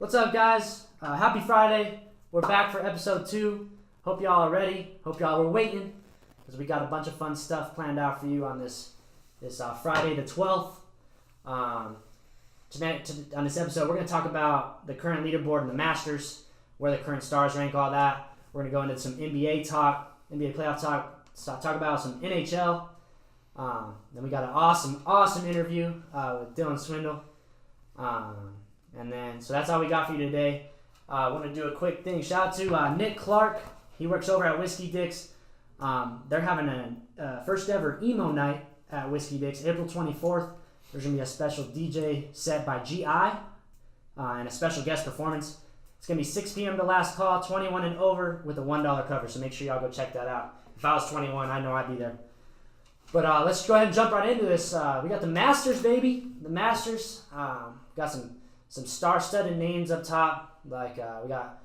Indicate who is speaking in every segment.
Speaker 1: What's up, guys? Happy Friday. We're back for episode 2. Hope y'all are ready. Hope y'all were waiting because we got a bunch of fun stuff planned out for you on this Friday the 12th. Tonight, on this episode, we're going to talk about the current leaderboard in the Masters, where the current stars rank, all that. We're going to go into some NBA talk, NBA playoff talk, talk about some NHL. Then we got an awesome interview with Dswin. So that's all we got for you today. I want to do a quick thing. Shout out to Nick Clark. He works over at Whiskey Dick's. They're having a first ever emo night at Whiskey Dick's, April 24th. There's going to be a special DJ set by G.I. And a special guest performance. It's going to be 6 p.m. to last call, 21 and over with a $1 cover. So make sure y'all go check that out. If I was 21, I know I'd be there. But let's go ahead and jump right into this. We got the Masters, baby. The Masters. Got some star-studded names up top. Like we got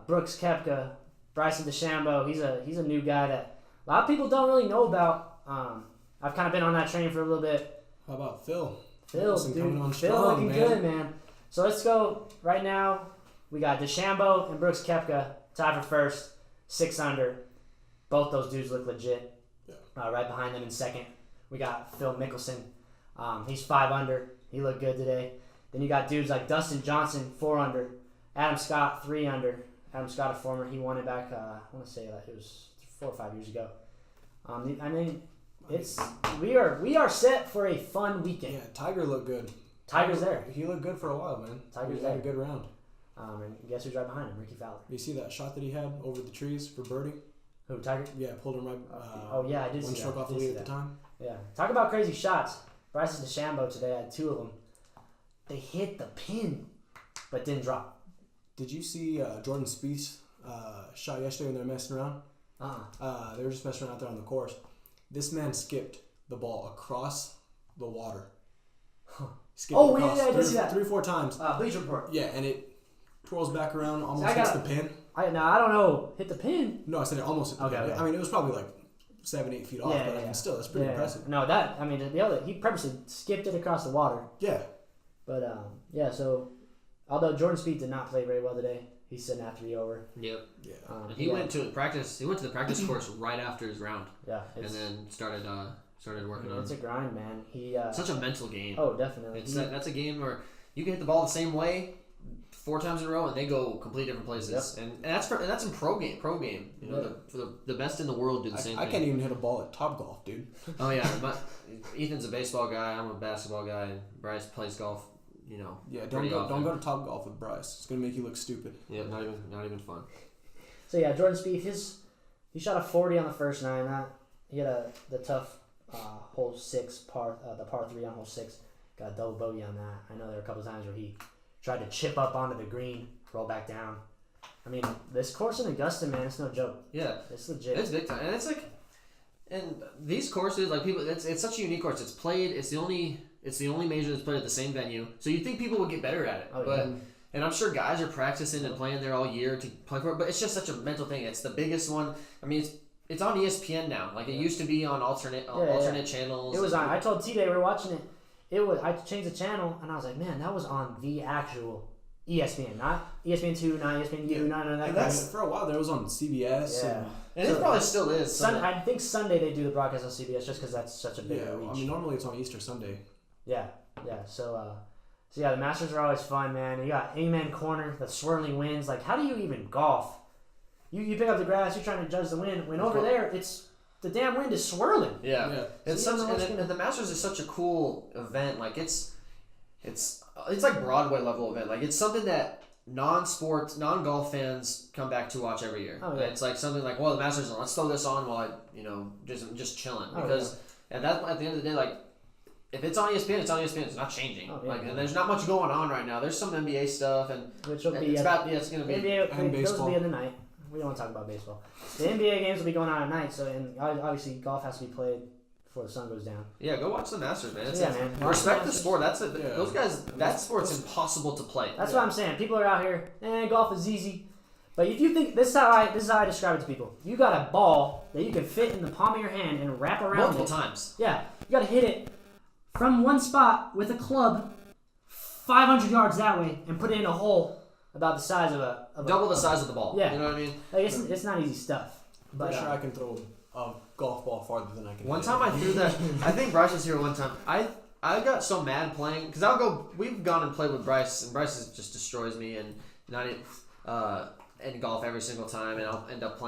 Speaker 1: Brooks Koepka, Bryson DeChambeau. He's a new guy that a lot of people don't really know about. I've kind of been on that train for a little bit.
Speaker 2: How about Phil?
Speaker 1: Phil, dude. Phil looking good, man. So let's go right now. We got DeChambeau and Brooks Koepka tied for first, 6 under. Both those dudes look legit. Yeah. Right behind them in second, we got Phil Mickelson. He's 5 under. He looked good today. Then you got dudes like Dustin Johnson, 4 under. Adam Scott, 3 under. Adam Scott, a former. He won it back, I want to say that it was 4 or 5 years ago. We are set for a fun weekend.
Speaker 2: Yeah, Tiger looked good.
Speaker 1: Tiger's there.
Speaker 2: He looked good for a while, man.
Speaker 1: Tiger's
Speaker 2: had a good round.
Speaker 1: And guess who's right behind him? Ricky Fowler.
Speaker 2: You see that shot that he had over the trees for birdie?
Speaker 1: Who, Tiger?
Speaker 2: Yeah, pulled him right.
Speaker 1: I did see that.
Speaker 2: One stroke off the lead at the time.
Speaker 1: Yeah. Talk about crazy shots. Bryson DeChambeau today had 2 of them. They hit the pin, but didn't drop.
Speaker 2: Did you see Jordan Spieth's shot yesterday when they were messing around? They were just messing around out there on the course. This man skipped the ball across the water. Skipped across
Speaker 1: I did see that.
Speaker 2: 3 or 4 times.
Speaker 1: Bleacher Report.
Speaker 2: Yeah, and it twirls back around, almost hits the pin.
Speaker 1: I don't know. Hit the pin?
Speaker 2: No, I said it almost hit the pin. Okay. I mean, it was probably like 7-8 feet off, but I mean, still, that's pretty impressive.
Speaker 1: No, he purposely skipped it across the water.
Speaker 2: Yeah.
Speaker 1: But, so, although Jordan Spieth did not play very well today, he's sitting at 3 over.
Speaker 3: Yep. Yeah. He went to the practice course right after his round. Yeah. And then started working on it.
Speaker 1: It's a grind, man.
Speaker 3: Such a mental game.
Speaker 1: Oh, definitely.
Speaker 3: That's a game where you can hit the ball the same way 4 times in a row, and they go completely different places. Yep. And that's in pro game. You know, the best in the world do the same thing.
Speaker 2: I can't even hit a ball at Topgolf, dude.
Speaker 3: Oh yeah, Ethan's a baseball guy. I'm a basketball guy. And Bryce plays golf. You know. Yeah, don't go to Topgolf with Bryce. It's gonna make you look stupid. Yeah, not even fun.
Speaker 1: So yeah, Jordan Spieth, he shot a 40 on the first 9. He had the tough hole 6 the par 3 on hole 6. Got a double bogey on that. I know there were a couple times where he tried to chip up onto the green, roll back down. I mean, this course in Augusta, man, it's no joke.
Speaker 3: Yeah,
Speaker 1: it's legit.
Speaker 3: It's big time, and it's like, and these courses, like people, it's such a unique course. It's played. It's the only major that's played at the same venue. So you'd think people would get better at it, and I'm sure guys are practicing and playing there all year to play for it. But it's just such a mental thing. It's the biggest one. I mean, it's on ESPN now. Like it used to be on alternate channels.
Speaker 1: It was on. I told T-Day we were watching it. I changed the channel and I was like, man, that was on the actual ESPN, not ESPN 2, not ESPN U, not that.
Speaker 2: And that's for a while there was on CBS.
Speaker 1: Yeah.
Speaker 3: And it probably still is.
Speaker 1: I think Sunday they do the broadcast on CBS just because that's such a big reach.
Speaker 2: I mean, normally it's on Easter Sunday.
Speaker 1: Yeah. So the Masters are always fun, man. You got Amen Corner, the swirling winds. Like, how do you even golf? You pick up the grass, you're trying to judge the wind. When over there, it's the damn wind is swirling.
Speaker 3: Yeah. It's the Masters is such a cool event. Like it's like Broadway level event. Like it's something that non-sports, non-golf fans come back to watch every year. Oh, yeah. It's like something like, well, the Masters, let's throw this on while just chilling because at the end of the day, like if it's on ESPN, it's on ESPN. It's not changing. Oh, yeah. And there's not much going on right now. There's some NBA stuff
Speaker 1: which will be
Speaker 3: it's going to be
Speaker 1: NBA
Speaker 2: and baseball.
Speaker 1: Those will be in the night. We don't want to talk about baseball. The NBA games will be going on at night, and obviously golf has to be played before the sun goes down.
Speaker 3: Yeah, go watch the Masters, man.
Speaker 1: Man.
Speaker 3: Respect the sport. Those guys. That sport's impossible to play.
Speaker 1: That's what I'm saying. People are out here. Golf is easy, but if you think this is how I describe it to people. You got a ball that you can fit in the palm of your hand and wrap around
Speaker 3: multiple times.
Speaker 1: Yeah, you got to hit it from one spot with a club 500 yards that way and put it in a hole about the size of a
Speaker 3: double the size of the ball.
Speaker 1: Yeah,
Speaker 3: you know what I mean.
Speaker 1: Like it's not easy stuff.
Speaker 2: But sure, I can throw a golf ball farther than I can.
Speaker 3: One time I threw that. I think Bryce was here one time. I got so mad playing because we've gone and played with Bryce, and Bryce just destroys me and not in golf every single time, and I'll end up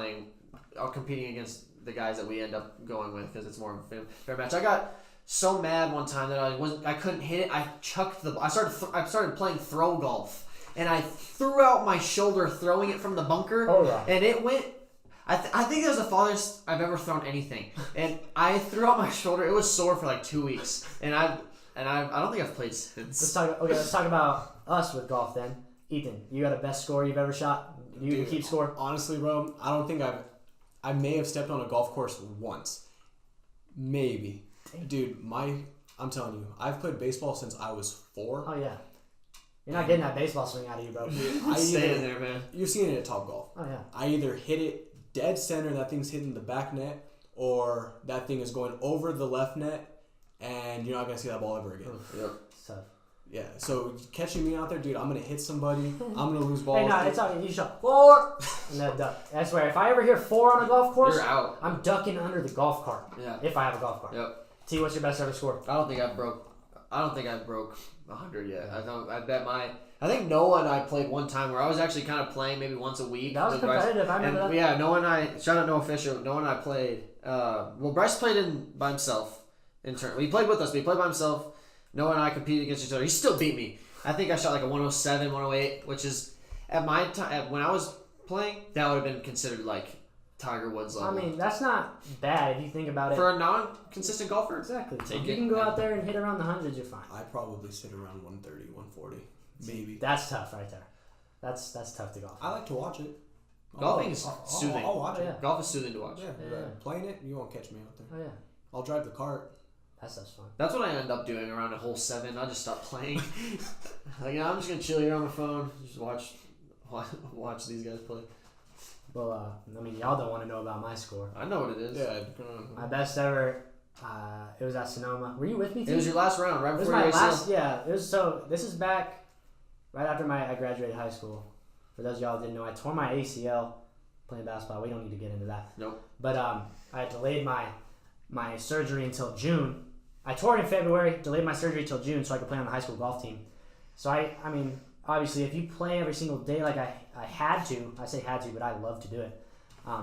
Speaker 3: competing against the guys that we end up going with because it's more of a fair match. I got so mad one time that I couldn't hit it. I chucked I started playing throw golf, and I threw out my shoulder throwing it from the bunker, and it went. I think it was the farthest I've ever thrown anything, and I threw out my shoulder. It was sore for like 2 weeks, and I don't think I've played since.
Speaker 1: Let's talk about us with golf then. Ethan, you got a best score you've ever shot? You can keep score?
Speaker 2: Honestly, bro, I don't think I may have stepped on a golf course once, maybe. Dude, I'm telling you, I've played baseball since I was 4.
Speaker 1: Oh yeah. You're not getting that baseball swing out of you, bro.
Speaker 3: Staying there, man.
Speaker 2: You're seeing it at Top Golf.
Speaker 1: Oh yeah.
Speaker 2: I either hit it dead center, that thing's hitting the back net, or that thing is going over the left net, and you're not gonna see that ball ever again.
Speaker 3: Yep.
Speaker 1: So.
Speaker 2: Yeah. So catching me out there, dude, I'm gonna hit somebody. I'm gonna lose balls.
Speaker 1: Hey, no, it's all you shot 4 and then duck. I swear, if I ever hear 4 on a golf course,
Speaker 3: you're out.
Speaker 1: I'm ducking under the golf cart.
Speaker 3: Yeah.
Speaker 1: If I have a golf cart.
Speaker 3: Yep.
Speaker 1: T, what's your best ever score?
Speaker 3: I don't think I broke 100 yet. I think Noah and I played one time where I was actually kind of playing maybe once a week.
Speaker 1: That was competitive.
Speaker 3: Bryce.
Speaker 1: I remember that.
Speaker 3: Yeah, Noah and I, shout out Noah Fisher, Noah and I played. Bryce played by himself in turn. He played with us, but he played by himself. Noah and I competed against each other. He still beat me. I think I shot like a 107, 108, which is at my time, when I was playing, that would have been considered like Tiger Woods level.
Speaker 1: I mean, that's not bad if you think about it.
Speaker 3: For a non-consistent golfer?
Speaker 1: Exactly. If you can go out there and hit around the hundreds, you're fine.
Speaker 2: I probably sit around 130, 140, maybe.
Speaker 1: That's tough right there. That's tough to golf.
Speaker 2: I like to watch it.
Speaker 3: Golfing is soothing.
Speaker 2: I'll watch it.
Speaker 1: Yeah.
Speaker 3: Golf is soothing to watch.
Speaker 2: Yeah. Playing it, you won't catch me out there.
Speaker 1: Oh yeah.
Speaker 2: I'll drive the cart.
Speaker 1: That stuff's fun.
Speaker 3: That's what I end up doing around a hole 7. I just stop playing. I'm just gonna chill here on my phone, just watch these guys play.
Speaker 1: Well, y'all don't want to know about my score.
Speaker 3: I know what it is.
Speaker 2: Yeah.
Speaker 1: My best ever. It was at Sonoma. Were you with me?
Speaker 3: It was your last round, right
Speaker 1: before
Speaker 3: your
Speaker 1: my
Speaker 3: ACL?
Speaker 1: last. Yeah. It was so. This is back right after I graduated high school. For those of y'all who didn't know, I tore my ACL playing basketball. We don't need to get into that.
Speaker 3: Nope.
Speaker 1: But I delayed my surgery until June. I tore it in February, delayed my surgery until June so I could play on the high school golf team. So I mean, obviously, if you play every single day like I had to, I say had to, but I love to do it.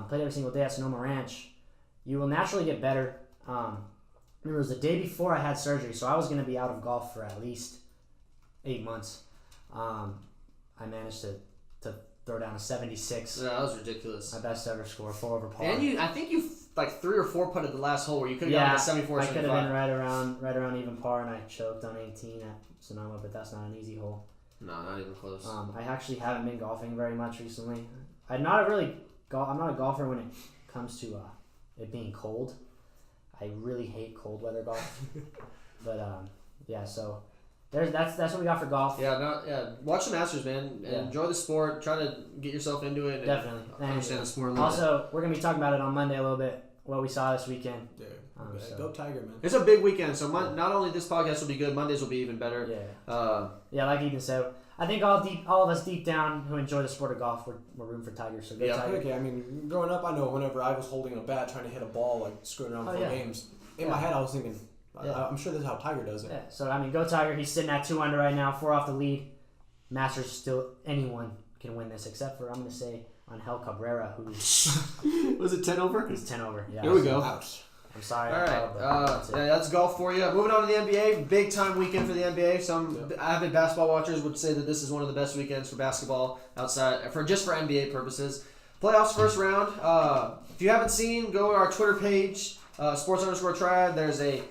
Speaker 1: Played every single day at Sonoma Ranch, you will naturally get better. Remember, it was the day before I had surgery, so I was going to be out of golf for at least 8 months. I managed to throw down a 76.
Speaker 3: Yeah, that was ridiculous.
Speaker 1: My best ever score, 4 over par.
Speaker 3: And I think you like 3 or 4 putted the last hole where you could have gotten a 74.
Speaker 1: I could have been right around even par, and I choked on 18 at Sonoma, but that's not an easy hole.
Speaker 3: No, not even close.
Speaker 1: I actually haven't been golfing very much recently. I'm not a golfer when it comes to it being cold. I really hate cold weather golf. But yeah, so that's what we got for golf.
Speaker 3: Yeah, watch the Masters, man, and enjoy the sport. Try to get yourself into it.
Speaker 1: Definitely.
Speaker 3: And understand the sport a little
Speaker 1: also, we're gonna be talking about it on Monday a little bit. What we saw this weekend.
Speaker 2: Dude, go Tiger, man.
Speaker 3: It's a big weekend, so not only this podcast will be good, Mondays will be even better.
Speaker 1: Yeah. Like Ethan said, I think all of us deep down who enjoy the sport of golf, we're rooting for Tiger. So go Tiger.
Speaker 2: Okay, I mean, growing up, I know whenever I was holding a bat trying to hit a ball, like screwing around for games, in my head I was thinking, I'm sure this is how Tiger does it.
Speaker 1: Yeah. So I mean, go Tiger. He's sitting at 2 under right now, 4 off the lead. Masters still anyone can win this except for I'm gonna say Angel Cabrera, who's
Speaker 3: was it 10 over?
Speaker 1: He's 10 over. Yeah.
Speaker 3: Here we go.
Speaker 2: Ouch.
Speaker 1: I'm sorry.
Speaker 3: All right. That's golf for you. Moving on to the NBA. Big time weekend for the NBA. Some avid basketball watchers would say that this is one of the best weekends for basketball outside for NBA purposes. Playoffs first round. If you haven't seen, go to our Twitter page, Sports_Triad. There's a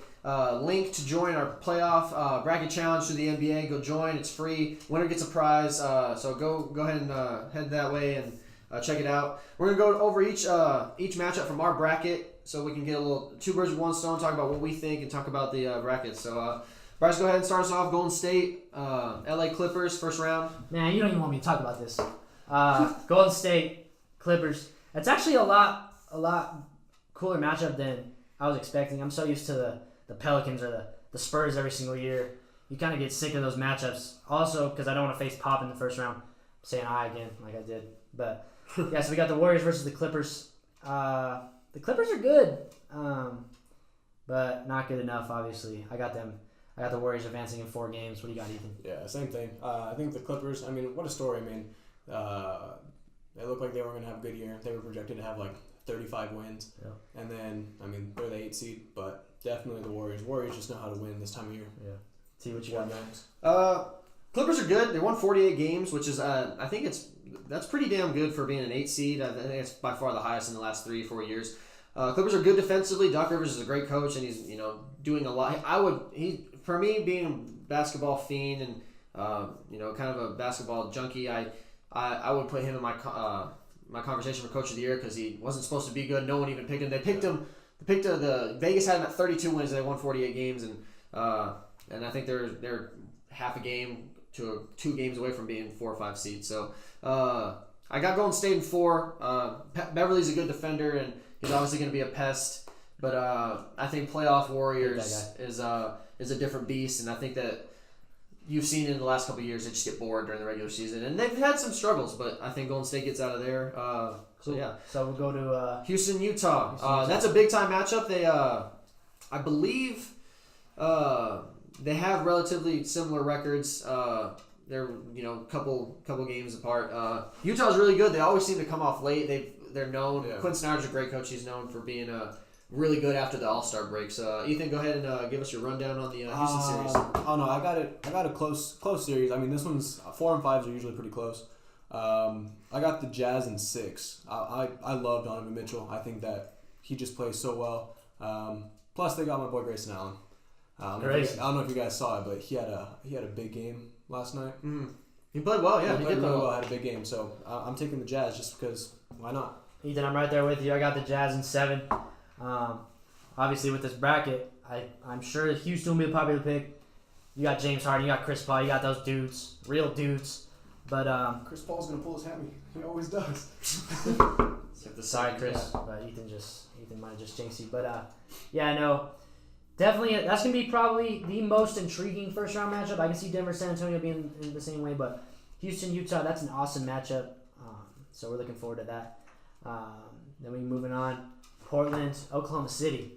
Speaker 3: link to join our playoff bracket challenge through the NBA. Go join. It's free. Winner gets a prize. So go ahead and head that way and check it out. We're gonna go over each matchup from our bracket, so we can get a little 2 birds with 1 stone. Talk about what we think and talk about the brackets. So, Bryce, go ahead and start us off. Golden State, LA Clippers, first round.
Speaker 1: Man, you don't even want me to talk about this. Golden State, Clippers. It's actually a lot cooler matchup than I was expecting. I'm so used to the Pelicans or the Spurs every single year. you kind of get sick of those matchups. Also, because I don't want to face Pop in the first round. I'm saying I again, like I did. But, yeah, so we got the Warriors versus the Clippers. The Clippers are good, but not good enough, obviously. I got the Warriors advancing in 4 games. What do you got, Ethan?
Speaker 2: Yeah, same thing. I think the Clippers, I mean, what a story. I mean, they looked like they were going to have a good year. They were projected to have like 35 wins. Yeah. And then, I mean, they're the 8th seed, but definitely the Warriors. Warriors just know how to win this time of year.
Speaker 1: Yeah. See what you got.
Speaker 3: Clippers are good. They won 48 games, which is I think that's pretty damn good for being an 8 seed. I think it's by far the highest in the last 3-4 years. Clippers are good defensively. Doc Rivers is a great coach, and he's doing a lot. For me, being a basketball fiend and kind of a basketball junkie, I would put him in my conversation for Coach of the Year because he wasn't supposed to be good. No one even picked him. They picked him. The Vegas had him at 32 wins. And they won 48 games, and I think they're half a game to 2 games away from being 4 or 5 seeds. So I got Golden State in 4. Beverly's a good defender, and he's obviously going to be a pest. But I think playoff Warriors is a different beast, and I think that you've seen in the last couple of years they just get bored during the regular season, and they've had some struggles. But I think Golden State gets out of there. So yeah.
Speaker 1: So we'll go to
Speaker 3: Houston, Utah. That's a big time matchup. They I believe they have relatively similar records. They're couple games apart. Utah's really good. They always seem to come off late. They're known. Yeah. Quinn Snyder's a great coach. He's known for being really good after the All-Star breaks. Ethan, go ahead and give us your rundown on the Houston series.
Speaker 2: Oh no, I got a close series. I mean, this one's 4 and 5s are usually pretty close. I got the Jazz in 6. I love Donovan Mitchell. I think that he just plays so well. Plus, they got my boy Grayson Allen. I don't know if you guys saw it, but he had a big game last night.
Speaker 3: Mm. He played well, yeah.
Speaker 2: He played really well. Had a big game, so I'm taking the Jazz just because. Why not?
Speaker 1: Ethan, I'm right there with you. I got the Jazz in 7. Obviously, with this bracket, I'm sure Houston will be the popular pick. You got James Harden, you got Chris Paul, you got those dudes, real dudes. But
Speaker 2: Chris Paul's gonna pull his hammy. He always does.
Speaker 1: Hit the side, Chris. Yeah. But Ethan might have just jinxed you. But yeah, no, definitely that's gonna be probably the most intriguing first round matchup. I can see Denver, San Antonio being in the same way, but Houston, Utah, that's an awesome matchup. So we're looking forward to that. Then we're moving on. Portland, Oklahoma City.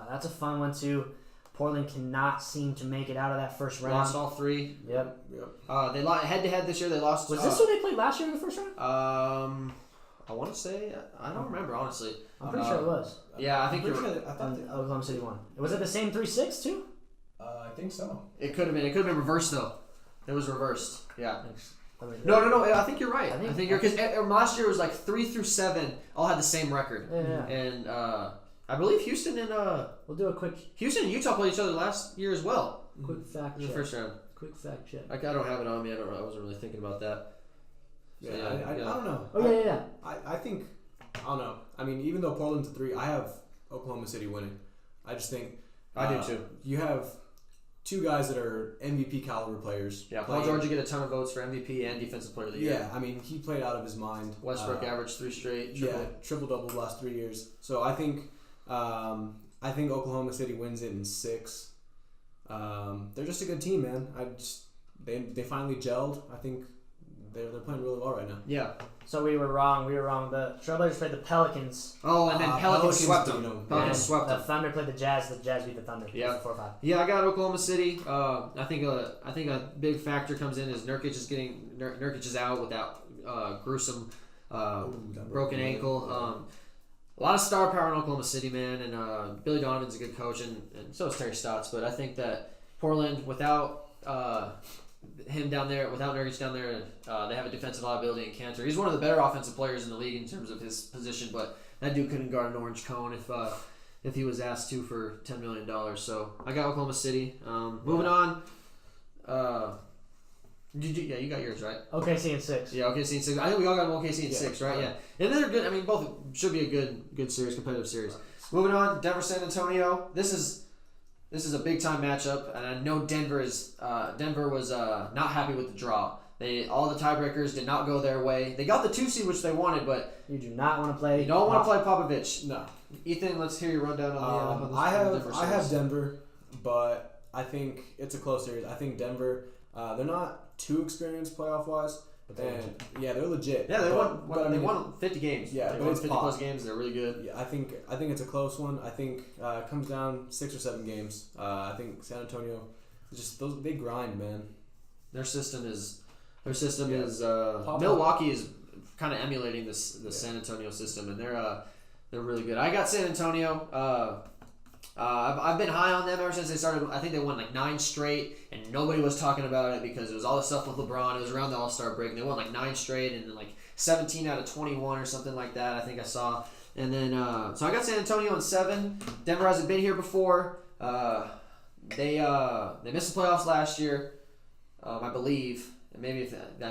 Speaker 1: That's a fun one too. Portland cannot seem to make it out of that first round.
Speaker 3: Lost all 3.
Speaker 1: Yep.
Speaker 3: They lost head-to-head this year. They lost.
Speaker 1: Was this who they played last year in the first round?
Speaker 3: I want to say I don't remember honestly.
Speaker 1: I'm pretty sure it was.
Speaker 3: Yeah, I think you're.
Speaker 2: I thought
Speaker 1: Oklahoma City won. Was it the same 3-6 too?
Speaker 2: I think so.
Speaker 3: It could have been. It could have been reversed though. It was reversed. Yeah. No. I think you're right. I think you're because last year it was like 3 through 7 all had the same record.
Speaker 1: Yeah.
Speaker 3: And I believe Houston and
Speaker 1: we'll do a quick.
Speaker 3: Houston and Utah played each other last year as well.
Speaker 1: Quick fact check.
Speaker 3: In the first round.
Speaker 1: Quick fact check.
Speaker 3: I don't have it on me. I wasn't really thinking about that.
Speaker 2: So, I don't know.
Speaker 1: Oh yeah.
Speaker 2: I think I don't know. I mean, even though Portland's a 3, I have Oklahoma City winning. I just think
Speaker 3: I do too.
Speaker 2: You have 2 guys that are MVP caliber players.
Speaker 3: Yeah, Paul George get a ton of votes for MVP and Defensive Player of the Year.
Speaker 2: Yeah, I mean, he played out of his mind.
Speaker 3: Westbrook averaged 3 straight.
Speaker 2: Triple-double the last 3 years. So I think Oklahoma City wins it in 6. They're just a good team, man. They finally gelled. I think they're playing really well right now.
Speaker 3: Yeah.
Speaker 1: So we were wrong. The Trailblazers played the Pelicans.
Speaker 3: Oh, and then Pelicans swept them. Pelicans swept them.
Speaker 1: The Thunder played the Jazz. The Jazz beat the Thunder.
Speaker 3: Yeah.
Speaker 1: 4-5.
Speaker 3: Yeah, I got Oklahoma City. I think a big factor comes in is Nurkic is out with that gruesome broken ankle. A lot of star power in Oklahoma City, man, and Billy Donovan's a good coach, and so is Terry Stotts. But I think that Portland, without him down there, without Nurkic down there, they have a defensive liability in Cantor. He's one of the better offensive players in the league in terms of his position, but that dude couldn't guard an orange cone if he was asked to for $10 million. So I got Oklahoma City. Moving on. You got yours, right?
Speaker 1: OKC in 6.
Speaker 3: Yeah, OKC in 6. I think we all got OKC in 6, right? Yeah. And they're good. I mean, both should be a good series, competitive series. Moving on, Denver, San Antonio. This is a big time matchup, and I know Denver was not happy with the draw. All the tiebreakers did not go their way. They got the 2 seed, which they wanted, but
Speaker 1: you do not want to play.
Speaker 3: You don't want to play Popovich.
Speaker 2: No.
Speaker 3: Ethan, let's hear your rundown on the
Speaker 2: I have Denver, but I think it's a close series. I think Denver, they're not too experienced playoff wise. And they're legit.
Speaker 3: Yeah, they won 50 games.
Speaker 2: Yeah,
Speaker 3: they won 50 plus games. They're really good.
Speaker 2: Yeah, I think it's a close one. I think it comes down 6 or 7 games. I think San Antonio, they grind, man.
Speaker 3: Their system is Milwaukee is kind of emulating the San Antonio system, and they're really good. I got San Antonio. I've been high on them ever since they started. I think they won like 9 straight, and nobody was talking about it because it was all the stuff with LeBron. It was around the All-Star break, and they won like 9 straight, and then like 17 out of 21 or something like that. I think I saw. And then so I got San Antonio in 7. Denver hasn't been here before. They missed the playoffs last year, I believe. I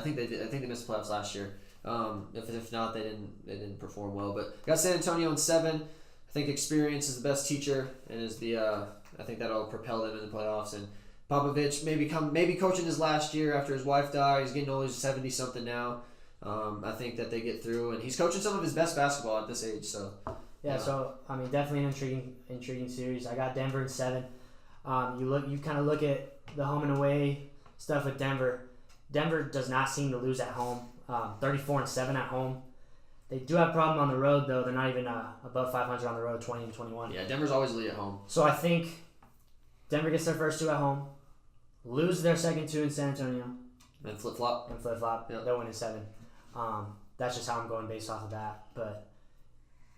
Speaker 3: think they did. I think they missed the playoffs last year. If not, they didn't perform well. But got San Antonio in 7. I think experience is the best teacher, and I think that'll propel them in the playoffs. And Popovich maybe coaching his last year after his wife died. He's getting old. He's 70 something now. I think that they get through, and he's coaching some of his best basketball at this age. So
Speaker 1: so I mean, definitely an intriguing series. I got Denver in 7. You kind of look at the home and away stuff with Denver. Denver does not seem to lose at home. 34-7 at home. They do have a problem on the road, though. They're not even above 500 on the road, 20-21.
Speaker 3: Yeah, Denver's always lead at home.
Speaker 1: So I think Denver gets their first 2 at home, lose their second 2 in San Antonio.
Speaker 3: And flip-flop.
Speaker 1: Yep. They'll win in 7. That's just how I'm going based off of that. But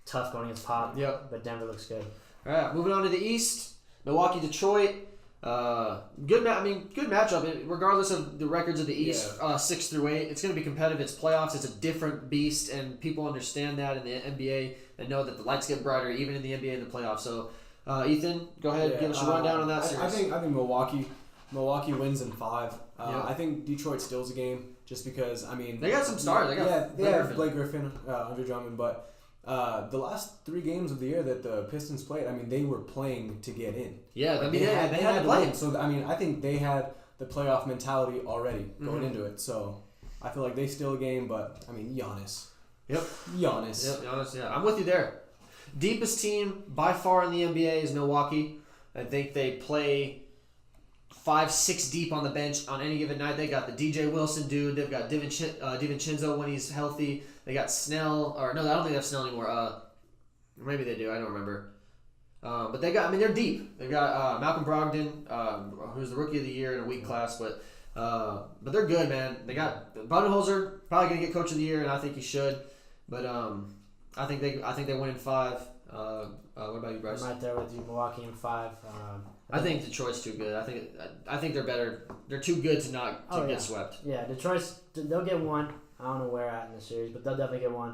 Speaker 1: tough going against Pop.
Speaker 3: Yep.
Speaker 1: But Denver looks good.
Speaker 3: All right, moving on to the East. Milwaukee, Detroit. Good matchup. Regardless of the records of the East, 6 through 8, it's going to be competitive. It's playoffs. It's a different beast, and people understand that in the NBA and know that the lights get brighter even in the NBA in the playoffs. So, Ethan, go ahead, give us a rundown on that series.
Speaker 2: I think Milwaukee wins in 5. I think Detroit steals a game just because
Speaker 3: they got some stars.
Speaker 2: They have Blake Griffin, Andre Drummond, but. The last 3 games of the year that the Pistons played, they were playing to get in.
Speaker 3: Yeah, they had to play.
Speaker 2: So I think they had the playoff mentality already going into it. So I feel like they steal a game, but Giannis.
Speaker 3: Yep.
Speaker 2: Giannis.
Speaker 3: Yep, Giannis. Yeah, I'm with you there. Deepest team by far in the NBA is Milwaukee. I think they play 5-6 deep on the bench on any given night. They got the DJ Wilson dude. They've got DiVincenzo when he's healthy. They got Snell, I don't think they have Snell anymore. Maybe they do. I don't remember. But they're deep. They got Malcolm Brogdon, who's the rookie of the year in a weak class, but they're good, man. They got Budenholzer, probably gonna get coach of the year, and I think he should. But I think they win in 5. What about you, Bryce?
Speaker 1: I'm right there with you. Milwaukee in 5.
Speaker 3: I think Detroit's too good. I think they're better. They're too good to get swept.
Speaker 1: Yeah, they'll get 1. I don't know where at in the series, but they'll definitely get 1.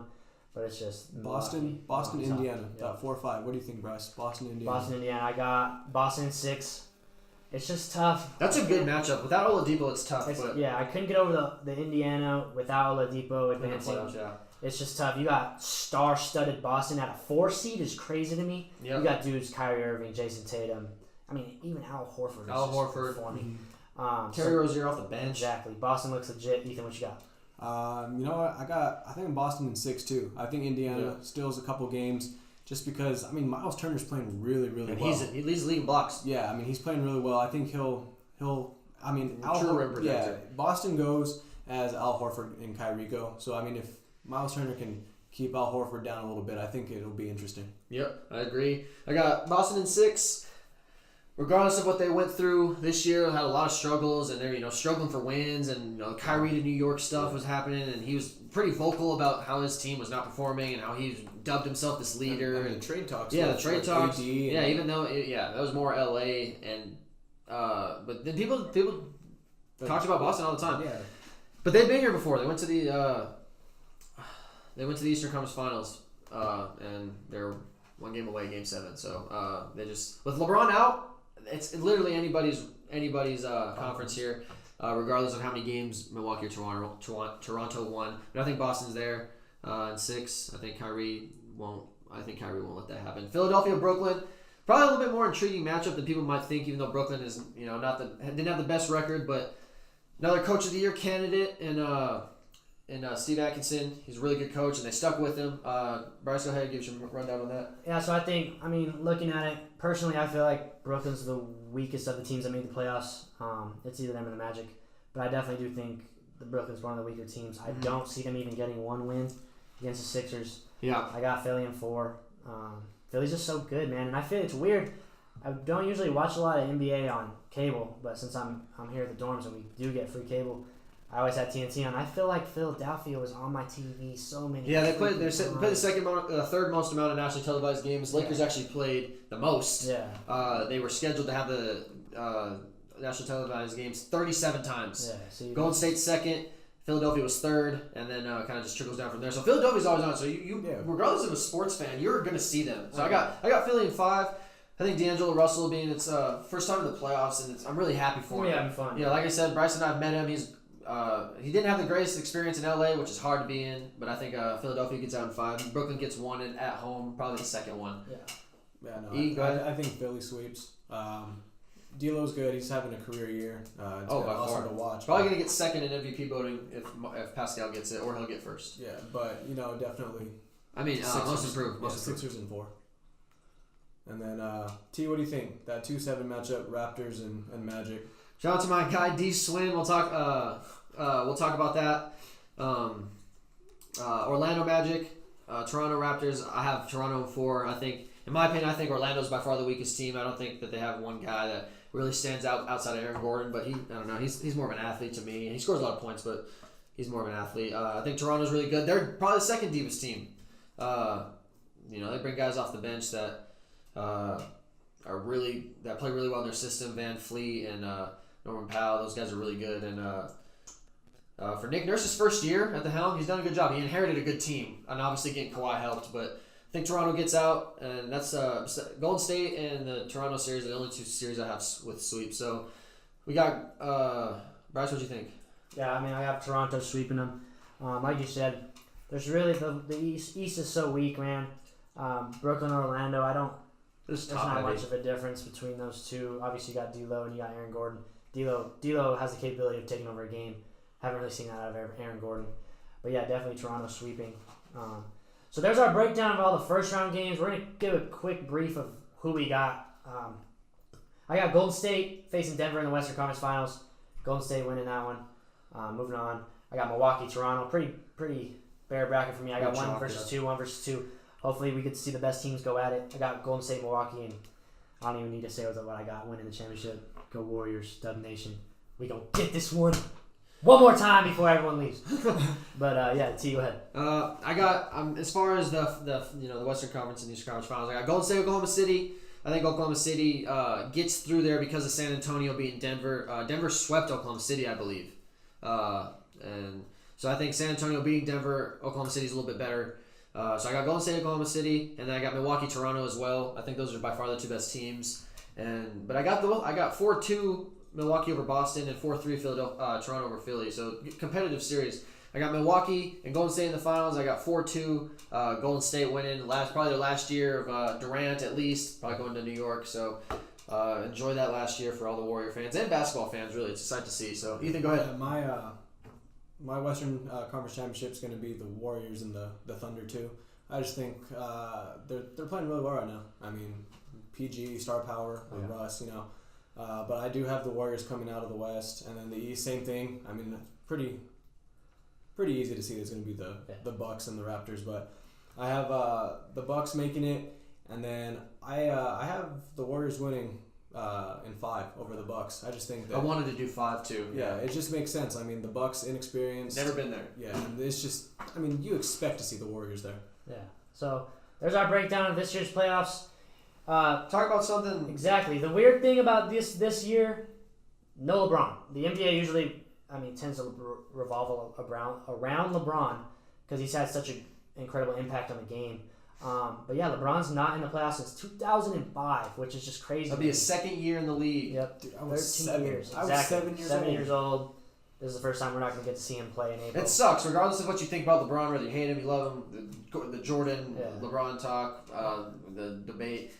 Speaker 1: But it's just
Speaker 2: Boston, Indiana, 4-5. What do you think, Bryce? Boston, Indiana.
Speaker 1: I got Boston in 6. It's just tough.
Speaker 3: That's a good matchup. Without Oladipo, it's tough.
Speaker 1: I couldn't get over the Indiana without Oladipo advancing. It's just tough. You got star-studded Boston at a 4 seed is crazy to me. Yep. You got dudes Kyrie Irving, Jason Tatum. Even Al Horford is performing.
Speaker 3: Terry Rozier off the bench.
Speaker 1: Exactly. Boston looks legit. Ethan, what you got?
Speaker 2: You know what? I think Boston in 6 too. I think Indiana steals a couple games just because Miles Turner's playing really, really well.
Speaker 3: He leads the league in blocks.
Speaker 2: Yeah, he's playing really well. I think he'll Boston goes as Al Horford and Kyrie go. So if Miles Turner can keep Al Horford down a little bit, I think it'll be interesting.
Speaker 3: Yep, I agree. I got Boston in 6. Regardless of what they went through this year, had a lot of struggles, and they're struggling for wins, and Kyrie to New York stuff was happening, and he was pretty vocal about how his team was not performing and how he dubbed himself this leader.
Speaker 2: And trade talks.
Speaker 3: Yeah, the trade talks. Even though that was more LA, and but then people talked about Boston all the time. Yeah, but they've been here before. They went to the Eastern Conference Finals, and they're 1 game away, Game 7. So they just with LeBron out. It's literally anybody's conference here, regardless of how many games Milwaukee or Toronto won. But I think Boston's there in 6. I think Kyrie won't let that happen. Philadelphia, Brooklyn, probably a little bit more intriguing matchup than people might think. Even though Brooklyn is didn't have the best record, but another Coach of the Year candidate and Steve Atkinson. He's a really good coach, and they stuck with him. Bryce, go ahead and give you a rundown on that.
Speaker 1: Yeah, so looking at it, personally, I feel like Brooklyn's the weakest of the teams that made the playoffs. It's either them or the Magic. But I definitely do think the Brooklyn's one of the weaker teams. I don't see them even getting one win against the Sixers.
Speaker 3: Yeah.
Speaker 1: I got Philly in 4. Philly's just so good, man. And I feel it's weird. I don't usually watch a lot of NBA on cable, but since I'm here at the dorms and we do get free cable, I always had TNT on. I feel like Philadelphia was on my TV so many.
Speaker 3: Yeah, they played the third most amount of nationally televised games. Lakers actually played the most.
Speaker 1: Yeah.
Speaker 3: They were scheduled to have the national televised games 37 times.
Speaker 1: Yeah. So
Speaker 3: Golden State second. Philadelphia was third, and then kind of just trickles down from there. So Philadelphia's always on. So you regardless of a sports fan, you're going to see them. So I got Philly in 5. I think D'Angelo Russell being its first time in the playoffs, and I'm really happy for him.
Speaker 1: Yeah, having fun.
Speaker 3: Like I said, Bryce and I've met him. He didn't have the greatest experience in LA, which is hard to be in, but I think Philadelphia gets out in 5. Brooklyn gets 1 at home, probably the second one.
Speaker 2: Yeah. No, I think Philly sweeps. D'Lo's good. He's having a career year. It's awesome to watch.
Speaker 3: Probably going to get second in MVP voting if Pascal gets it, or he'll get first.
Speaker 2: Yeah, but definitely.
Speaker 3: I mean, most improved.
Speaker 2: Sixers in 4. And then T, what do you think? That 2-7 matchup, Raptors and Magic.
Speaker 3: Shout out to my guy Dswin. We'll talk about that. Orlando Magic, Toronto Raptors. I have Toronto in 4. In my opinion, I think Orlando's by far the weakest team. I don't think that they have one guy that really stands out outside of Aaron Gordon, but I don't know. He's more of an athlete to me. He scores a lot of points, but he's more of an athlete. I think Toronto's really good. They're probably the second deepest team. They bring guys off the bench that play really well in their system. Van Fleet and Norman Powell, those guys are really good. And for Nick Nurse's first year at the helm, he's done a good job. He inherited a good team, and obviously getting Kawhi helped. But I think Toronto gets out, and that's Golden State and the Toronto series are the only 2 series I have with sweep. So we got Bryce. What do you think?
Speaker 1: Yeah, I have Toronto sweeping them. Like you said, there's really the East is so weak, man. Brooklyn, Orlando, there's not much of a difference between those two. Obviously, you got D'Lo and you got Aaron Gordon. D'Lo has the capability of taking over a game. Haven't really seen that out of Aaron Gordon. But yeah, definitely Toronto sweeping. So there's our breakdown of all the first round games. We're going to give a quick brief of who we got. I got Golden State facing Denver in the Western Conference Finals. Golden State winning that one. Moving on, I got Milwaukee, Toronto. Pretty bare bracket for me. I got 1 versus 2. Hopefully we get to see the best teams go at it. I got Golden State, Milwaukee, and I don't even need to say what I got winning the championship. Go Warriors, Dub Nation. We gonna get this one more time before everyone leaves. But T, go ahead.
Speaker 3: I got as far as the Western Conference and Eastern Conference Finals, I got Golden State, Oklahoma City. I think Oklahoma City gets through there because of San Antonio beating Denver. Denver swept Oklahoma City, I believe, and so I think San Antonio beating Denver, Oklahoma City's a little bit better. So I got Golden State, Oklahoma City, and then I got Milwaukee, Toronto as well. I think those are by far the 2 best teams. But I got 4-2 Milwaukee over Boston and 4-3 Toronto over Philly. So competitive series. I got Milwaukee and Golden State in the finals. I got 4-2 Golden State winning probably their last year of Durant at least, probably going to New York. So enjoy that last year for all the Warrior fans and basketball fans. Really, it's a sight to see. So Ethan, go ahead.
Speaker 2: My Western Conference Championship is going to be the Warriors and the Thunder too. I just think they're playing really well right now. PG, star power with Russ, But I do have the Warriors coming out of the West, and then the East, same thing. Pretty easy to see it's going to be the Bucks and the Raptors, but I have the Bucks making it, and then I have the Warriors winning in 5 over the Bucks. I just think that
Speaker 3: I wanted to do 5 too.
Speaker 2: Yeah, it just makes sense. The Bucks inexperienced.
Speaker 3: Never been there.
Speaker 2: Yeah, and it's just you expect to see the Warriors there.
Speaker 1: Yeah. So there's our breakdown of this year's playoffs.
Speaker 3: Talk about something.
Speaker 1: Exactly. The weird thing about this year, no LeBron. The NBA usually tends to revolve around LeBron because he's had such an incredible impact on the game. But yeah, LeBron's not in the playoffs since 2005, which is just crazy.
Speaker 3: It'll be his second year in the league.
Speaker 1: Yep,
Speaker 2: Dude, I was
Speaker 1: 13 years.
Speaker 2: I was 7 years old.
Speaker 1: This is the first time we're not going to get to see him play in April.
Speaker 3: It sucks, regardless of what you think about LeBron, whether you hate him, you love him, the Jordan, LeBron talk, the debate.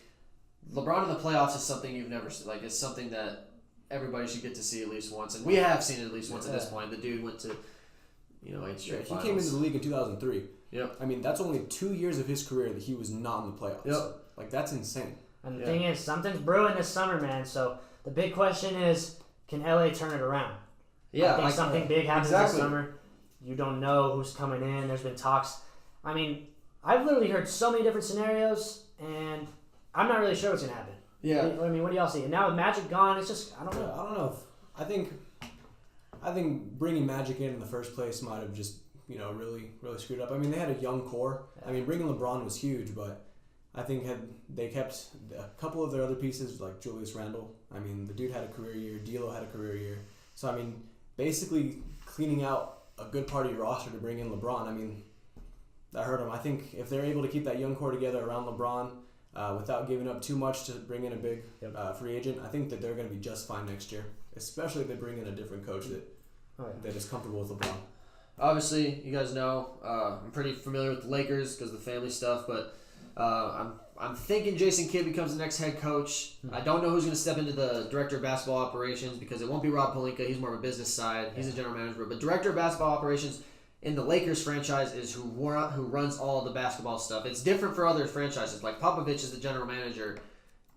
Speaker 3: LeBron in the playoffs is something you've never seen. It's something that everybody should get to see at least once. And we have seen it at least once at this point. The dude went to 8 straight
Speaker 2: He
Speaker 3: finals.
Speaker 2: came into the league in 2003.
Speaker 3: Yep.
Speaker 2: I mean, that's only 2 years of his career that he was not in the playoffs.
Speaker 3: Yep.
Speaker 2: Like, that's insane.
Speaker 1: And the thing is, something's brewing this summer, man. So the big question is, can LA turn it around?
Speaker 3: Yeah,
Speaker 1: I think something big happens this summer. You don't know who's coming in. There's been talks. I mean, I've literally heard so many different scenarios, and I'm not really sure what's going to happen.
Speaker 3: Yeah.
Speaker 1: I mean, what do y'all see? And now with Magic gone, it's just, I don't know.
Speaker 2: Yeah, I don't know. I think bringing Magic in the first place might have just, really, really screwed up. I mean, they had a young core. I mean, bringing LeBron was huge, but I think had they kept a couple of their other pieces, like Julius Randle. I mean, the dude had a career year. D'Lo had a career year. So, I mean, basically cleaning out a good part of your roster to bring in LeBron, I mean, that hurt them. I think if they're able to keep that young core together around LeBron without giving up too much to bring in a big free agent, I think that they're going to be just fine next year, especially if they bring in a different coach that is comfortable with LeBron.
Speaker 3: Obviously, you guys know I'm pretty familiar with the Lakers because of the family stuff, but I'm thinking Jason Kidd becomes the next head coach. I don't know who's going to step into the director of basketball operations because it won't be Rob Pelinka. He's more of a business side. He's a general manager. But director of basketball operations in the Lakers franchise is who runs all the basketball stuff. It's different for other franchises. Like Popovich is the general manager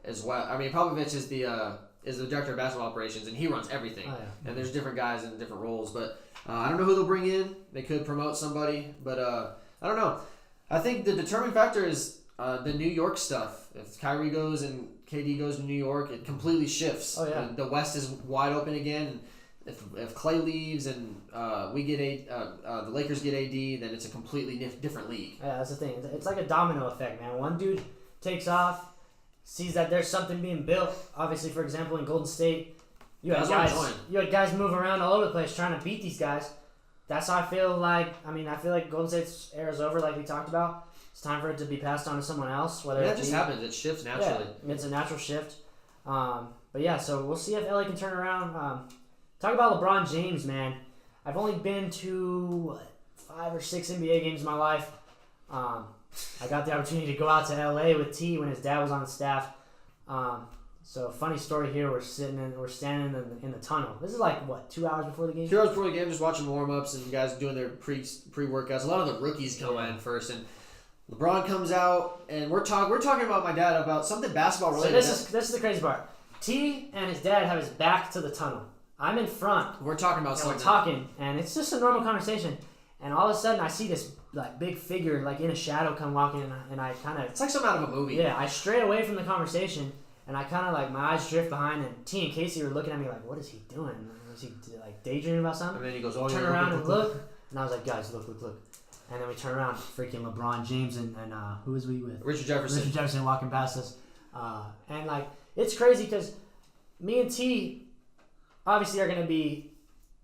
Speaker 3: as well. I mean, Popovich is the director of basketball operations, and he runs everything. Oh, yeah. And there's different guys in different roles. But I don't know who they'll bring in. They could promote somebody. But I don't know. I think the determining factor is the New York stuff. If Kyrie goes and KD goes to New York, it completely shifts. Oh, yeah. The West is wide open again. If Clay leaves and we get the Lakers get AD, then it's a completely different league.
Speaker 1: Yeah, that's the thing. It's like a domino effect, man. One dude takes off, sees that there's something being built. Obviously, for example, in Golden State, you had guys move around all over the place trying to beat these guys. That's how I feel like. I mean, I feel like Golden State's era's over, like we talked about. It's time for it to be passed on to someone else. That
Speaker 3: just happens. It shifts naturally.
Speaker 1: Yeah, it's a natural shift. But yeah, so we'll see if LA can turn around. Talk about LeBron James, man. I've only been to 5 or 6 NBA games in my life. I got the opportunity to go out to LA with T when his dad was on the staff. So funny story here. We're standing in the tunnel. This is like what, 2 hours before the game?
Speaker 3: 2 hours before the game, just watching warm ups and guys doing their pre workouts. A lot of the rookies come in first, and LeBron comes out, and we're talking about my dad about something basketball related.
Speaker 1: So this is the crazy part. T and his dad have his back to the tunnel. I'm in front.
Speaker 3: We're talking about something.
Speaker 1: We're talking, and it's just a normal conversation. And all of a sudden, I see this like big figure, like in a shadow, come walking, and I kind of.
Speaker 3: It's like something out of a movie.
Speaker 1: Yeah, I stray away from the conversation, and I kind of like my eyes drift behind, and T and Casey were looking at me like, "What is he doing? Is he like daydreaming about something?"
Speaker 3: And then he goes,
Speaker 1: "Oh, turn around and look," and I was like, "Guys, look." And then we turn around, freaking LeBron James and who was we with?
Speaker 3: Richard Jefferson
Speaker 1: walking past us, and like it's crazy because me and T obviously are gonna be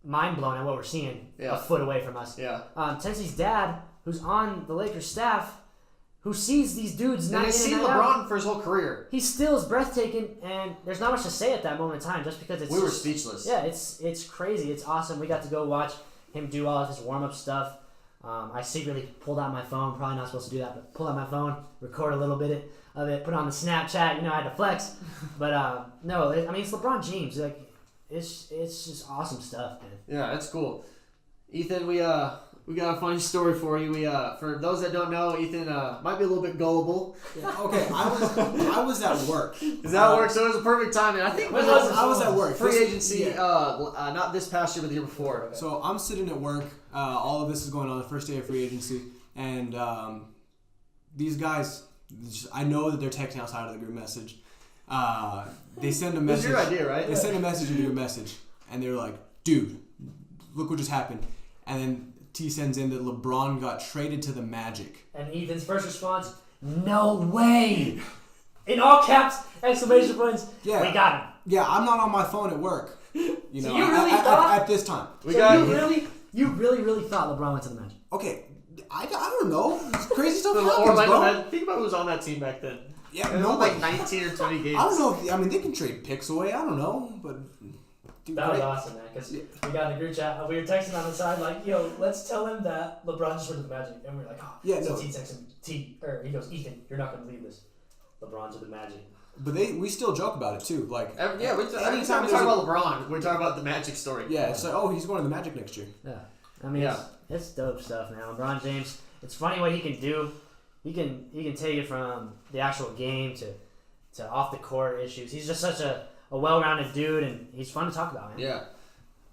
Speaker 1: mind blown at what we're seeing a foot away from us.
Speaker 3: Yeah.
Speaker 1: Tennessee's dad, who's on the Lakers staff, who sees these dudes
Speaker 3: and he's seen LeBron for his whole career.
Speaker 1: He still is breathtaking, and there's not much to say at that moment in time, just because it's.
Speaker 3: We were speechless.
Speaker 1: Yeah, it's crazy. It's awesome. We got to go watch him do all of his warm up stuff. I secretly pulled out my phone. Probably not supposed to do that, but pull out my phone, record a little bit of it, put it on the Snapchat. I had to flex. But no, it's LeBron James. Like, it's just awesome stuff, man.
Speaker 3: Yeah, it's cool. Ethan, we got a funny story for you. For those that don't know, Ethan might be a little bit gullible.
Speaker 2: Yeah, okay, I was at work.
Speaker 3: Is that work? So it was a perfect timing. I think
Speaker 2: I was at work.
Speaker 3: Free agency, not this past year, but the year before.
Speaker 2: So I'm sitting at work. All of this is going on the first day of free agency, and these guys, I know that they're texting outside of the group message. They send a message.
Speaker 3: It's your idea, right?
Speaker 2: They send a message into your message, and they're like, "Dude, look what just happened." And then T sends in that LeBron got traded to the Magic.
Speaker 1: And Ethan's first response, "No way!" In all caps, exclamation points. Yeah. We got him.
Speaker 2: Yeah, I'm not on my phone at work.
Speaker 1: So you really thought
Speaker 2: at this time.
Speaker 1: You really thought LeBron went to the Magic?
Speaker 2: Okay, I don't know. Crazy stuff happens, bro.
Speaker 3: Think about who was on that team back then.
Speaker 2: Yeah,
Speaker 3: like 19 or 20 games.
Speaker 2: I don't know. They can trade picks away. I don't know, but.
Speaker 1: Dude, that was awesome, man, because we got in the group chat. We were texting on the side like, "Yo, let's tell him that LeBron just went to the Magic," and we were like, "Oh."
Speaker 2: Yeah,
Speaker 1: so
Speaker 2: no.
Speaker 1: T texts him. He goes, "Ethan, you're not gonna believe this. LeBron to the Magic."
Speaker 2: But we still joke about it too. Like
Speaker 3: anytime we talk about LeBron, we talk about the Magic story.
Speaker 2: Yeah, it's like, oh, he's going to the Magic next year.
Speaker 1: Yeah. I mean, it's dope stuff, man. LeBron James, it's funny what he can do. He can take it from the actual game to off the court issues. He's just such a well-rounded dude, and he's fun to talk about, man.
Speaker 3: Yeah.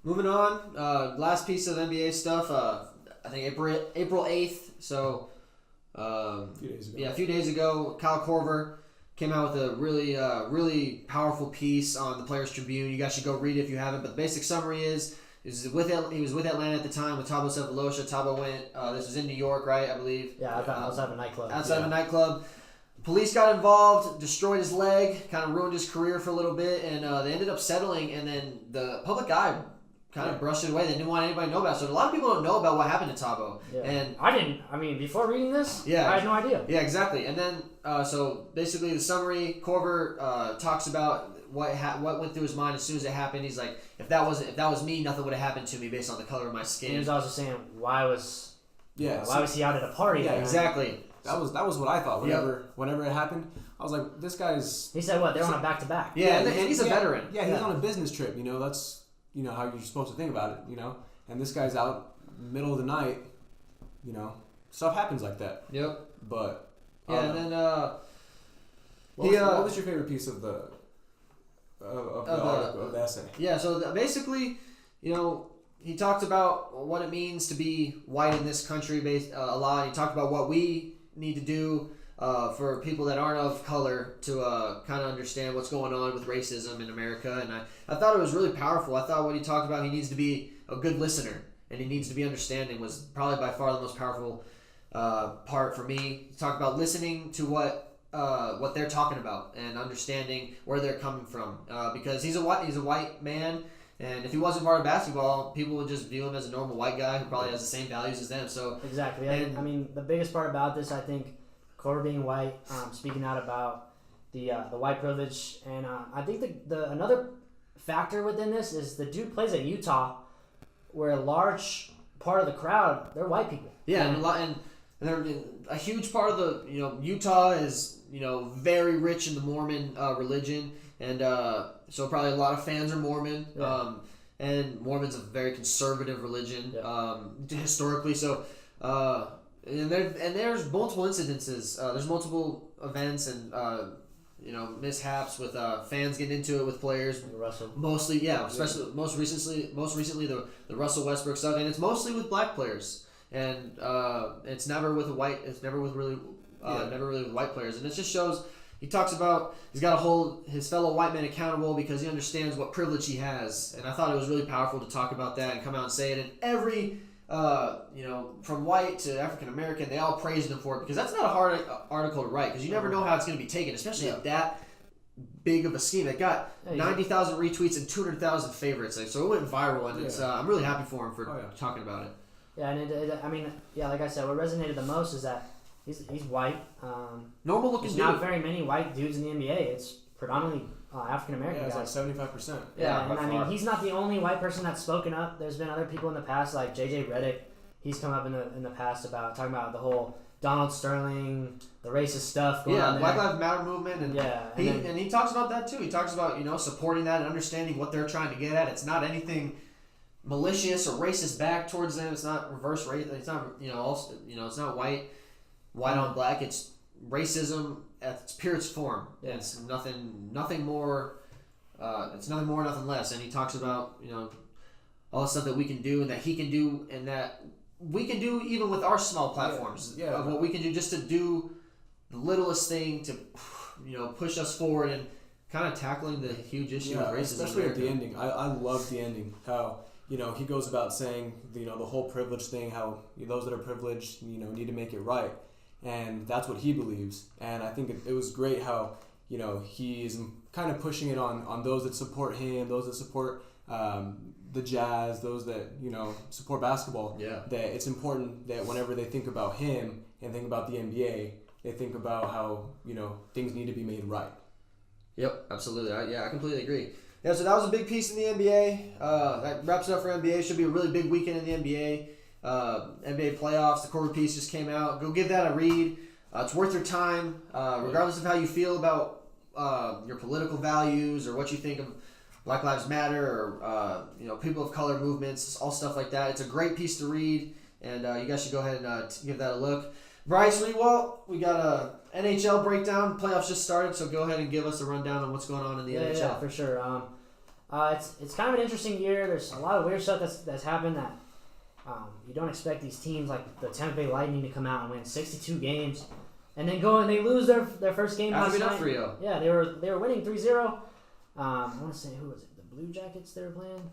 Speaker 3: Moving on, last piece of NBA stuff. I think April 8th. So, a few days ago, Kyle Korver came out with a really powerful piece on the Players Tribune. You guys should go read it if you haven't. But the basic summary is he was with Atlanta at the time with Thabo Sefolosha. Thabo went. This was in New York, right? I believe.
Speaker 1: Yeah, outside of a nightclub.
Speaker 3: Outside of a nightclub. Police got involved, destroyed his leg, kind of ruined his career for a little bit, and they ended up settling. And then the public eye kind of brushed it away. They didn't want anybody to know about it. So a lot of people don't know about what happened to Thabo.
Speaker 1: Yeah.
Speaker 3: And
Speaker 1: I didn't. I mean, before reading this, I had no idea.
Speaker 3: Yeah, exactly. And then, so basically the summary, Korver talks about what went through his mind as soon as it happened. He's like, if that was me, nothing would have happened to me based on the color of my skin.
Speaker 1: And he was also saying, why was he out at a party?
Speaker 3: Yeah, exactly.
Speaker 2: That was what I thought. Whenever it happened, I was like, this guy's.
Speaker 1: He said what? They're on a back-to-back.
Speaker 3: Yeah, and he's a veteran.
Speaker 2: Yeah, he's on a business trip. That's how you're supposed to think about it. And this guy's out middle of the night. Stuff happens like that.
Speaker 3: Yep.
Speaker 2: But
Speaker 3: and then
Speaker 2: what was your favorite piece of the essay?
Speaker 3: Yeah. So basically, he talked about what it means to be white in this country a lot. He talked about what we need to do for people that aren't of color to kind of understand what's going on with racism in America. And I thought it was really powerful. I thought what he talked about, he needs to be a good listener and he needs to be understanding, was probably by far the most powerful part for me. He talked about listening to what they're talking about and understanding where they're coming from, because he's a white man. And if he wasn't part of basketball, people would just view him as a normal white guy who probably has the same values as them. So
Speaker 1: exactly. I mean, the biggest part about this, I think, Korver being white, speaking out about the white privilege, and I think the another factor within this is the dude plays at Utah, where a large part of the crowd, they're white people.
Speaker 3: Yeah, and they're a huge part of the Utah is very rich in the Mormon religion, and so probably a lot of fans are Mormon. Yeah. And Mormon's a very conservative religion, historically. So and there's multiple incidences. There's multiple events and mishaps with fans getting into it with players.
Speaker 1: Russell.
Speaker 3: Mostly, especially most recently the Russell Westbrook stuff, and it's mostly with black players, and it's never with never really with white players, and it just shows. He talks about he's got to hold his fellow white men accountable because he understands what privilege he has, and I thought it was really powerful to talk about that and come out and say it. And every from white to African American, they all praised him for it, because that's not a hard article to write, because you never know how it's going to be taken, especially that big of a scheme. It got 90,000 retweets and 200,000 favorites, so it went viral, and it's I'm really happy for him for talking about it.
Speaker 1: Yeah, and like I said, what resonated the most is that he's white.
Speaker 3: Normal looking dude.
Speaker 1: There's not very many white dudes in the NBA. It's predominantly African American guys.
Speaker 2: It's like 75%.
Speaker 1: Yeah, and I mean, he's not the only white person that's spoken up. There's been other people in the past, like JJ Redick. He's come up in the past about talking about the whole Donald Sterling, the racist stuff going on there.
Speaker 3: Black Lives Matter movement, and he talks about that too. He talks about supporting that and understanding what they're trying to get at. It's not anything malicious or racist back towards them. It's not reverse race. It's not it's not white on black. It's racism at its purest form. Yeah. It's nothing more. It's nothing more, nothing less. And he talks about all the stuff that we can do and that he can do and that we can do even with our small platforms. Of what we can do just to do the littlest thing to push us forward and kind of tackling the huge issue of racism.
Speaker 2: Especially at the ending. I love the ending. How he goes about saying the whole privilege thing. How those that are privileged need to make it right. And that's what he believes. And I think it was great how, he's kind of pushing it on those that support him, those that support the Jazz, those that, support basketball. Yeah. That it's important that whenever they think about him and think about the NBA, they think about how, things need to be made right.
Speaker 3: Yep, absolutely. I completely agree. Yeah, so that was a big piece in the NBA. That wraps it up for NBA. Should be a really big weekend in the NBA. NBA Playoffs, the Korver piece just came out. Go give that a read. It's worth your time, regardless of how you feel about your political values or what you think of Black Lives Matter or people of color movements, all stuff like that. It's a great piece to read, and you guys should go ahead and give that a look. Bryce Rewalt, we got a NHL breakdown. Playoffs just started, so go ahead and give us a rundown on what's going on in the NHL.
Speaker 1: Yeah, for sure. It's kind of an interesting year. There's a lot of weird stuff that's happened that you don't expect these teams like the Tampa Bay Lightning to come out and win 62 games, and then go and they lose their first game last night.
Speaker 3: 3-0.
Speaker 1: Yeah, they were winning 3-0. I want to say, who was it? The Blue Jackets they were playing?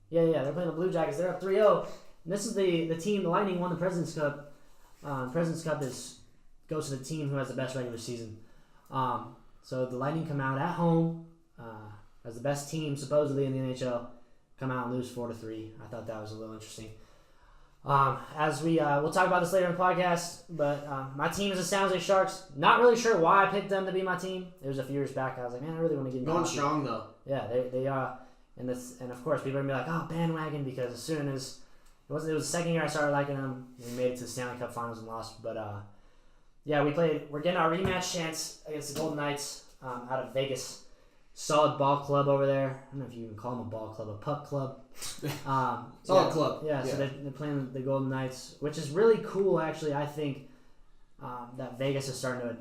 Speaker 1: Yeah, they're playing the Blue Jackets. They're up 3-0. And this is the team, the Lightning won the President's Cup. President's Cup goes to the team who has the best regular season. So the Lightning come out at home as the best team supposedly in the NHL, come out and lose 4-3. I thought that was a little interesting. As we'll talk about this later in the podcast, but my team is the San Jose Sharks. Not really sure why I picked them to be my team. It was a few years back. I was like, man, I really want to get
Speaker 3: going strong though.
Speaker 1: Yeah, they are, and of course people are gonna be like, oh, bandwagon, because as soon as it was the second year I started liking them, we made it to the Stanley Cup Finals and lost. But yeah, we're getting our rematch chance against the Golden Knights out of Vegas. Solid ball club over there. I don't know if you even call them a ball club, a puck club.
Speaker 3: Solid club.
Speaker 1: Yeah, so they're playing the Golden Knights, which is really cool, actually. I think that Vegas is starting to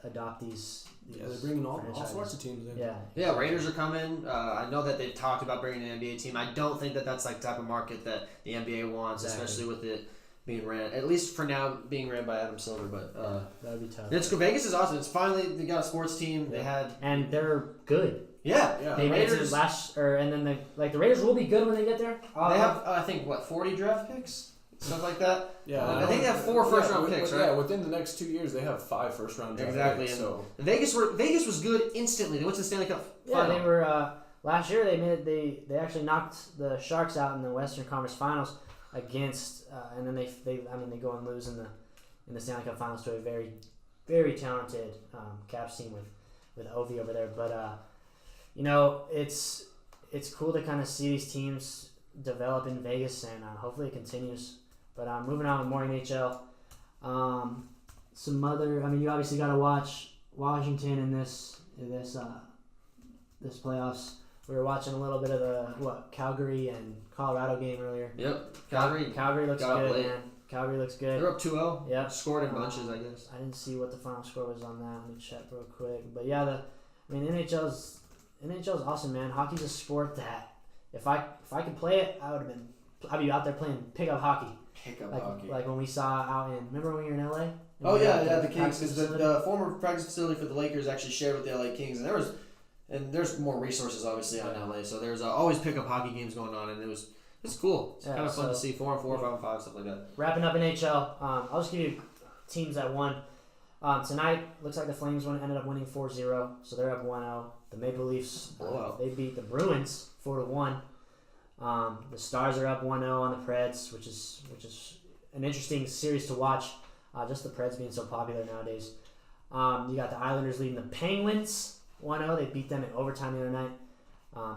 Speaker 1: adopt these.
Speaker 2: Yeah, they're bringing all sorts of teams in.
Speaker 1: Yeah,
Speaker 3: Raiders are coming. I know that they've talked about bringing an NBA team. I don't think that's like the type of market that the NBA wants, especially with it being ran, at least for now, being ran by Adam Silver. But
Speaker 1: that would be tough.
Speaker 3: Vegas is awesome. It's finally they got a sports team. They had
Speaker 1: and they're good.
Speaker 3: Yeah.
Speaker 1: They made it and then the Raiders will be good when they get there.
Speaker 3: They have I think 40 draft picks, stuff like that.
Speaker 2: Yeah,
Speaker 3: I think they have 4 first-round picks, right?
Speaker 2: Yeah, within the next 2 years, they have 5 first-round draft picks. So
Speaker 3: Vegas was good instantly. They went to the Stanley Cup final.
Speaker 1: Yeah, they were last year. They actually knocked the Sharks out in the Western Conference Finals against, and then they go and lose in the Stanley Cup Finals to a very, very talented Caps team with Ovi over there. But it's cool to kind of see these teams develop in Vegas, and hopefully it continues. But moving on with more NHL. Some other, you obviously got to watch Washington in this playoffs. We were watching a little bit of the Calgary and Colorado game earlier.
Speaker 3: Yep,
Speaker 1: Calgary looks good, man. Calgary looks good.
Speaker 3: They're up 2-0.
Speaker 1: Yeah,
Speaker 3: scored in bunches, I guess.
Speaker 1: I didn't see what the final score was on that. Let me check real quick. But yeah, NHL's awesome, man. Hockey's a sport that if I could play it, I'd be out there playing pickup hockey. Like when we saw out in, remember when we were in LA?
Speaker 3: The Kings, because the former practice facility for the Lakers actually shared with the LA Kings, and there's more resources obviously out in LA, so there's always pickup hockey games going on, and it's cool. It's kind of fun to see 4-4, 5-5, stuff like that.
Speaker 1: Wrapping up NHL, I'll just give you teams that won. Tonight, looks like the Flames ended up winning 4-0, so they're up 1-0. The Maple Leafs, they beat the Bruins 4-1. The Stars are up 1-0 on the Preds, which is an interesting series to watch. Just the Preds being so popular nowadays. You got the Islanders leading the Penguins 1-0. They beat them in overtime the other night.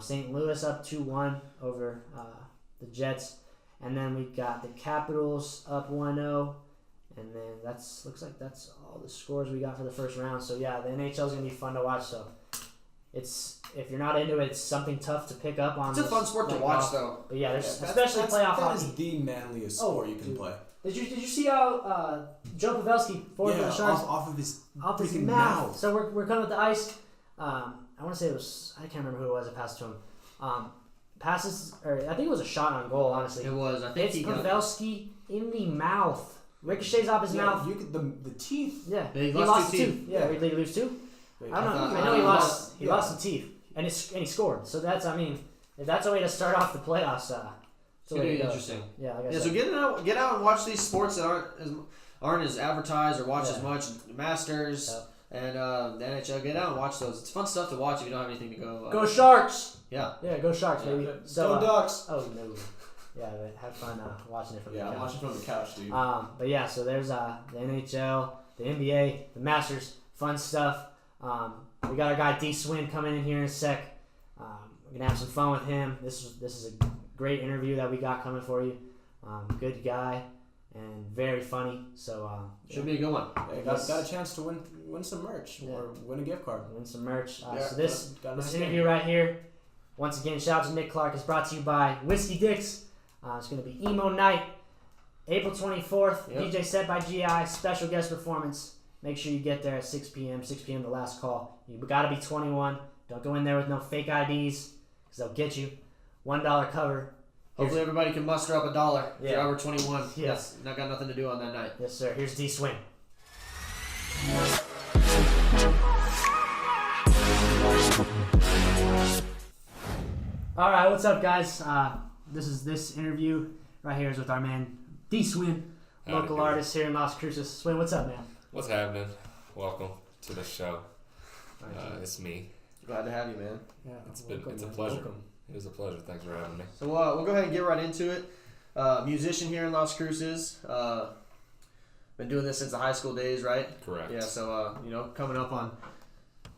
Speaker 1: St. Louis up 2-1 over the Jets, and then we got the Capitals up 1-0. And then looks like that's all the scores we got for the first round. So yeah, the NHL is gonna be fun to watch. So if you're not into it, it's something tough to pick up on.
Speaker 3: It's a fun sport to watch, though.
Speaker 1: But yeah, especially playoff hockey.
Speaker 2: That is the manliest sport you can play.
Speaker 1: Did you see how Joe Pavelski forward for the Sharks
Speaker 2: off of his
Speaker 1: mouth? So we're coming with the ice. I want to say it was, I can't remember who it was that passed to him. I think it was a shot on goal. Honestly,
Speaker 3: it was. I think
Speaker 1: it's Pavelski in the mouth. Ricochets off his mouth.
Speaker 2: You get the teeth.
Speaker 1: Yeah,
Speaker 3: he
Speaker 1: lost 2. Yeah, did he lose 2?
Speaker 2: Wait,
Speaker 1: I don't know. I know he lost the teeth, and he scored. So that's, if that's a way to start off the playoffs,
Speaker 3: it's gonna be interesting.
Speaker 1: Yeah,
Speaker 3: so get out and watch these sports that aren't as advertised or watched as much. Masters and the NHL. Get out and watch those. It's fun stuff to watch if you don't have anything to go.
Speaker 1: Go Sharks!
Speaker 3: Yeah,
Speaker 1: go Sharks, baby.
Speaker 2: So, go Ducks!
Speaker 1: Oh no. Yeah, but have fun watching it from the couch.
Speaker 2: Yeah, I'm watching from the couch, dude.
Speaker 1: But yeah, so there's the NHL, the NBA, the Masters, fun stuff. We got our guy Dswin coming in here in a sec. We're gonna have some fun with him. This is a great interview that we got coming for you. Good guy and very funny. So
Speaker 3: should be a good one.
Speaker 2: Got a chance to win some merch or win a gift card.
Speaker 1: Win some merch. So this interview right here. Once again, shout out to Nick Clark. It's brought to you by Whiskey Dicks. It's going to be Emo Night, April 24th.
Speaker 3: Yep.
Speaker 1: DJ set by GI. Special guest performance. Make sure you get there at 6 p.m. 6 p.m. the last call. You got to be 21. Don't go in there with no fake IDs because they'll get you. $1 cover.
Speaker 3: Hopefully everybody can muster up $1 if you're over 21.
Speaker 1: Yes.
Speaker 3: Not got nothing to do on that night.
Speaker 1: Yes, sir. Here's Dswin. All right, what's up, guys? This interview right here is with our man Dswin, local artist here in Las Cruces. Swin, what's up, man?
Speaker 4: What's happening? Welcome to the show. It's me.
Speaker 3: Glad to have you, man.
Speaker 2: Yeah,
Speaker 4: It's a pleasure.
Speaker 2: Welcome.
Speaker 4: It was a pleasure. Thanks for having me.
Speaker 3: So we'll go ahead and get right into it. Musician here in Las Cruces. Been doing this since the high school days, right?
Speaker 4: Correct.
Speaker 3: Yeah. So coming up on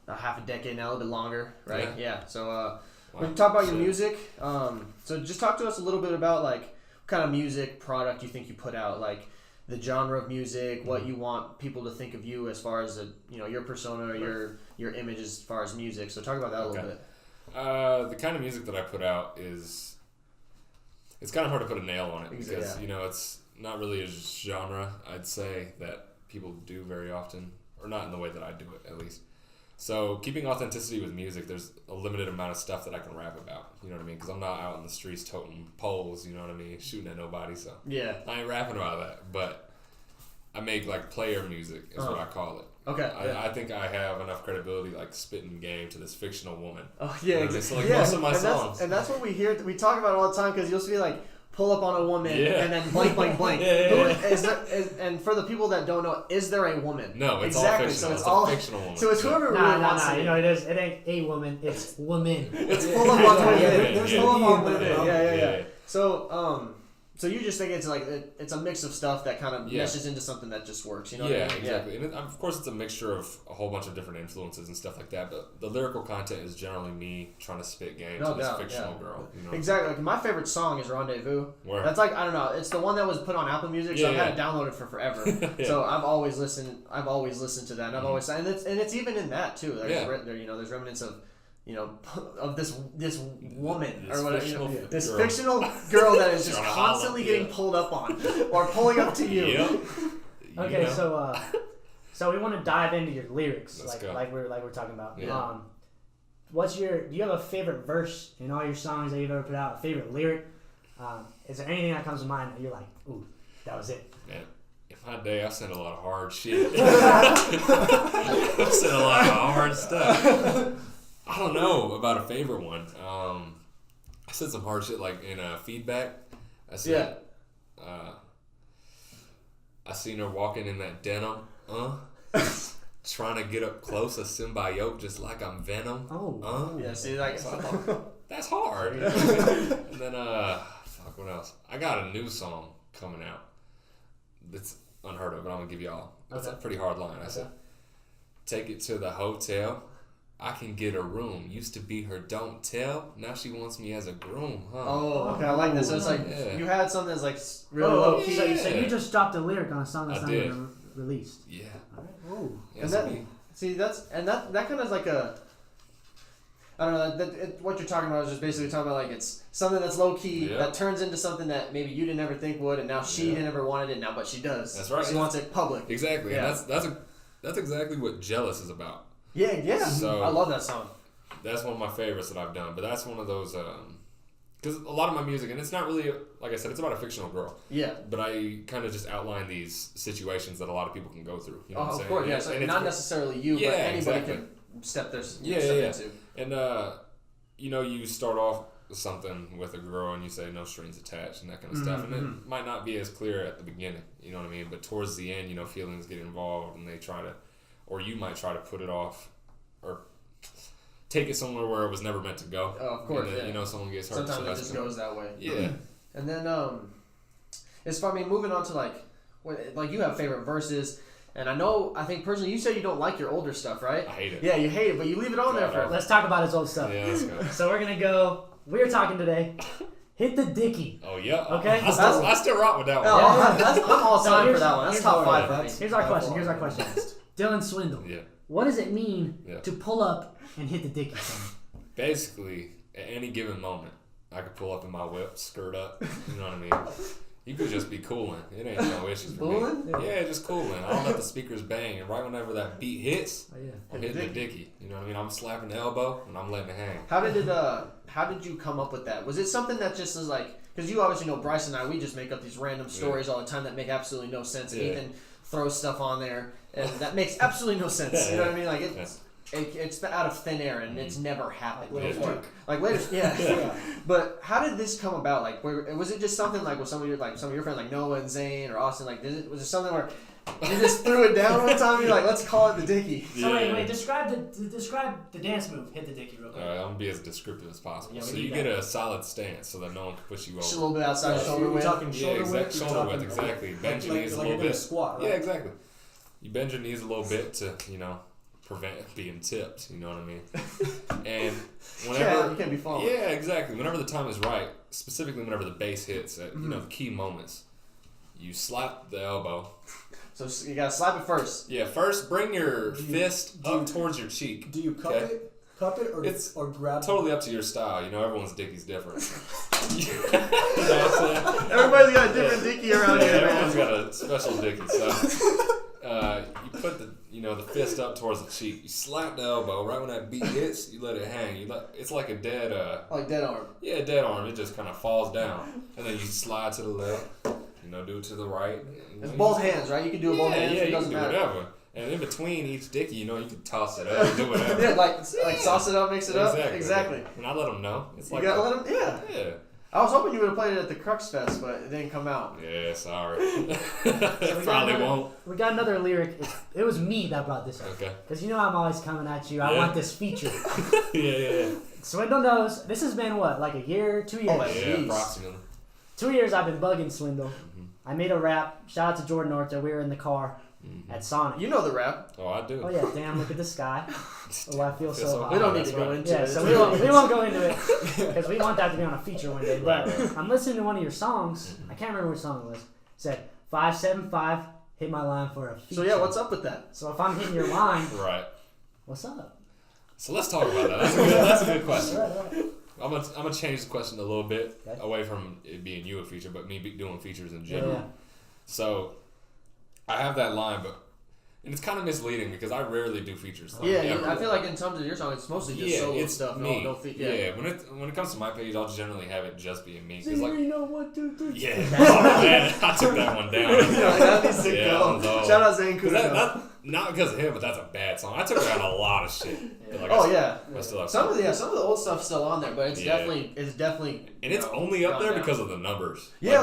Speaker 3: half a decade now, a little bit longer, right? Yeah. So we're gonna talk about your music. So just talk to us a little bit about like what kind of music product you think you put out, like the genre of music, what you want people to think of you as far as your persona or your image as far as music. So talk about that a little bit.
Speaker 4: The kind of music that I put out it's kind of hard to put a nail on it because it's not really a genre, I'd say, that people do very often, or not in the way that I do it, at least. So keeping authenticity with music, there's a limited amount of stuff that I can rap about, you know what I mean? Because I'm not out in the streets toting poles, you know what I mean, shooting at nobody, so
Speaker 3: yeah,
Speaker 4: I ain't rapping about that, but I make like player music is what I call it.
Speaker 3: Okay.
Speaker 4: I think I have enough credibility, like spitting game to this fictional woman.
Speaker 3: Oh yeah,
Speaker 4: you know, it's like most of my songs.
Speaker 3: That's what we hear. We talk about it all the time because you'll see like pull up on a woman and then blank, blank, blank. And for the people that don't know, is there a woman?
Speaker 4: No, it's
Speaker 3: exactly.
Speaker 4: all fictional.
Speaker 3: So it's all
Speaker 4: a fictional woman.
Speaker 3: So it's whoever really wants it.
Speaker 1: You know, it ain't a woman. It's women.
Speaker 3: It's full up on women. There's full up on women.
Speaker 4: Yeah.
Speaker 3: Yeah. So you just think it's like it's a mix of stuff that kind of meshes into something that just works, you know?
Speaker 4: Yeah, exactly. And of course, it's a mixture of a whole bunch of different influences and stuff like that. But the lyrical content is generally me trying to spit game to this fictional girl. You know?
Speaker 3: Exactly. Like my favorite song is Rendezvous.
Speaker 4: Where?
Speaker 3: That's like, I don't know. It's the one that was put on Apple Music, so I've had it downloaded for forever. So I've always listened to that, and I've always and it's even in that too. There's remnants of. Of this woman or whatever, this fictional girl that is just constantly getting pulled up on or pulling up to you.
Speaker 4: Yep.
Speaker 1: Okay, so we want to dive into your lyrics, like we're talking about.
Speaker 4: Yeah.
Speaker 1: Do you have a favorite verse in all your songs that you've ever put out? A favorite lyric? Is there anything that comes to mind that you're like, ooh, that was it?
Speaker 4: Man. In my day, I've said a lot of hard shit. I've said a lot of hard stuff. I don't know about a favorite one. I said some hard shit like in feedback. I said, I seen her walking in that denim, trying to get up close, a symbiote just like I'm Venom.
Speaker 3: Yeah, see, like
Speaker 4: that's hard. And then what else? I got a new song coming out. That's unheard of, but I'm gonna give y'all. That's a pretty hard line. I said, take it to the hotel. I can get a room. Used to be her don't tell. Now she wants me as a groom, huh?
Speaker 3: Oh, okay. I like this. So it's like you had something that's like really low key.
Speaker 1: So you just dropped a lyric on a song that's not even released.
Speaker 4: Yeah.
Speaker 1: All right. Oh.
Speaker 3: And that kind of is like a. I don't know. What you're talking about is just basically talking about like it's something that's low key that turns into something that maybe you didn't ever think would, and now she didn't ever wanted it now, but she does.
Speaker 4: That's right.
Speaker 3: She wants it public.
Speaker 4: Exactly. Yeah. And that's exactly what Jealous is about.
Speaker 3: Yeah.
Speaker 4: So,
Speaker 3: I love that song.
Speaker 4: That's one of my favorites that I've done. But that's one of those, because a lot of my music, and it's not really, like I said, it's about a fictional girl.
Speaker 3: Yeah.
Speaker 4: But I kind of just outline these situations that a lot of people can go through. You know what I'm saying?
Speaker 3: Of course, yeah. So not necessarily you, but anybody can step their step into.
Speaker 4: And, you start off something with a girl and you say no strings attached and that kind of stuff. And it might not be as clear at the beginning, you know what I mean? But towards the end, feelings get involved and they try to, or you might try to put it off or take it somewhere where it was never meant to go.
Speaker 3: Oh, of course,
Speaker 4: and, someone gets hurt.
Speaker 3: Sometimes it just goes that way.
Speaker 4: Yeah.
Speaker 3: And then, it's funny, moving on to like you have favorite verses, and I think personally you said you don't like your older stuff, right?
Speaker 4: I hate it.
Speaker 3: Yeah, you hate it, but you leave it on there for.
Speaker 1: Let's talk about his old stuff.
Speaker 4: Yeah, let's go.
Speaker 1: So we're going to go, we're talking today, Hit the Dicky.
Speaker 4: Oh, yeah.
Speaker 1: Okay.
Speaker 4: I still rock with that one.
Speaker 3: I'm all time for that one. That's top 5 for me.
Speaker 1: Here's our question. Dylan Swindle.
Speaker 4: Yeah.
Speaker 1: What does it mean to pull up and hit the Dicky?
Speaker 4: Basically, at any given moment, I could pull up in my whip, skirt up. You know what I mean? You could just be cooling. It ain't no issues for me. Yeah, just cooling. I'll let the speakers bang, and right whenever that beat hits, I'm hitting the dicky. You know what I mean? I'm slapping the elbow, and I'm letting it hang.
Speaker 3: How did you come up with that? Was it something that just is like, because you obviously know Bryce and I, we just make up these random stories all the time that make absolutely no sense. And Ethan throws stuff on there, and that makes absolutely no sense. You know what I mean? Like it's out of thin air, and it's never happened before. Like But how did this come about? Like, was it just something like with some of your friends, like Noah and Zane or Austin? Like, was it something where you just threw it down one time? And you're like, let's call it the dicky.
Speaker 1: So wait, describe the dance move. Hit the dicky real quick.
Speaker 4: I'm gonna be as descriptive as possible. So you get a solid stance so that no one can push you over.
Speaker 3: Just a little bit outside the shoulder width.
Speaker 4: Shoulder width, exactly. Bend your knees a little bit.
Speaker 2: Squat, right?
Speaker 4: Yeah, exactly. You bend your knees a little bit to prevent being tipped. You know what I mean? And whenever
Speaker 3: you can't be falling.
Speaker 4: Yeah, exactly. Whenever the time is right, specifically whenever the bass hits at the key moments, you slap the elbow.
Speaker 3: So you gotta slap it first.
Speaker 4: Yeah, first bring your fist up towards your cheek.
Speaker 2: Do you cup it? Cup it or grab it?
Speaker 4: Totally up to your style. You know, everyone's dickie's different.
Speaker 3: Everybody's got a different dickie around here.
Speaker 4: Everyone's got a special dickie. So you put the fist up towards the cheek. You slap the elbow. Right when that beat hits, you let it hang. It's like a dead
Speaker 3: like dead arm.
Speaker 4: Yeah, dead arm. It just kind of falls down, and then you slide to the left. Do it to the right.
Speaker 3: It's both hands, right? You can do it both hands.
Speaker 4: Yeah,
Speaker 3: it
Speaker 4: you
Speaker 3: doesn't
Speaker 4: can do
Speaker 3: matter.
Speaker 4: whatever. And in between each dicky, you can toss it up, do whatever.
Speaker 3: Yeah, like sauce it up, mix it up. Exactly.
Speaker 4: And I let them know. It's
Speaker 3: you
Speaker 4: like
Speaker 3: gotta let them.
Speaker 4: Yeah.
Speaker 3: I was hoping you would have played it at the Crux Fest, but it didn't come out.
Speaker 4: Yeah, sorry. Probably won't.
Speaker 1: We got another lyric. It was me that brought this up.
Speaker 4: Okay.
Speaker 1: Because I'm always coming at you. I want this feature.
Speaker 4: Yeah.
Speaker 1: Swindle knows. This has been what, like a year, 2 years?
Speaker 3: Oh,
Speaker 4: yeah, approximately.
Speaker 1: 2 years I've been bugging Swindle. I made a rap. Shout out to Jordan Orta. We were in the car at Sonic.
Speaker 3: You know the rap.
Speaker 4: Oh, I do.
Speaker 1: Oh yeah, damn! Look at the sky. Oh, I feel so hot.
Speaker 3: We don't need to go into it.
Speaker 1: So we won't go into it because we want that to be on a feature one day. But I'm listening to one of your songs. I can't remember which song it was. It said 575. Hit my line for a feature.
Speaker 3: So yeah, what's up with that?
Speaker 1: So if I'm hitting your line,
Speaker 4: right?
Speaker 1: What's up?
Speaker 4: So let's talk about that. That's a good question.
Speaker 1: Right.
Speaker 4: I'm gonna change the question a little bit away from it being you a feature, but me doing features in general.
Speaker 1: Yeah.
Speaker 4: So I have that line, and it's kind of misleading because I rarely do features.
Speaker 3: I feel like in terms of your song, it's mostly just solo stuff.
Speaker 4: Me.
Speaker 3: No
Speaker 4: When it comes to my page, I'll generally have it just being me.
Speaker 1: So
Speaker 4: like,
Speaker 1: 1, 2, 3.
Speaker 4: Yeah. Oh man, I took that one down.
Speaker 3: That needs to go. Shout out Zane Kudo.
Speaker 4: Not because of him, but that's a bad song. I took down a lot of shit.
Speaker 3: Yeah.
Speaker 4: I still have
Speaker 3: some of the old stuff's still on there, but it's definitely
Speaker 4: and it's only up there because of the numbers.
Speaker 3: Yeah,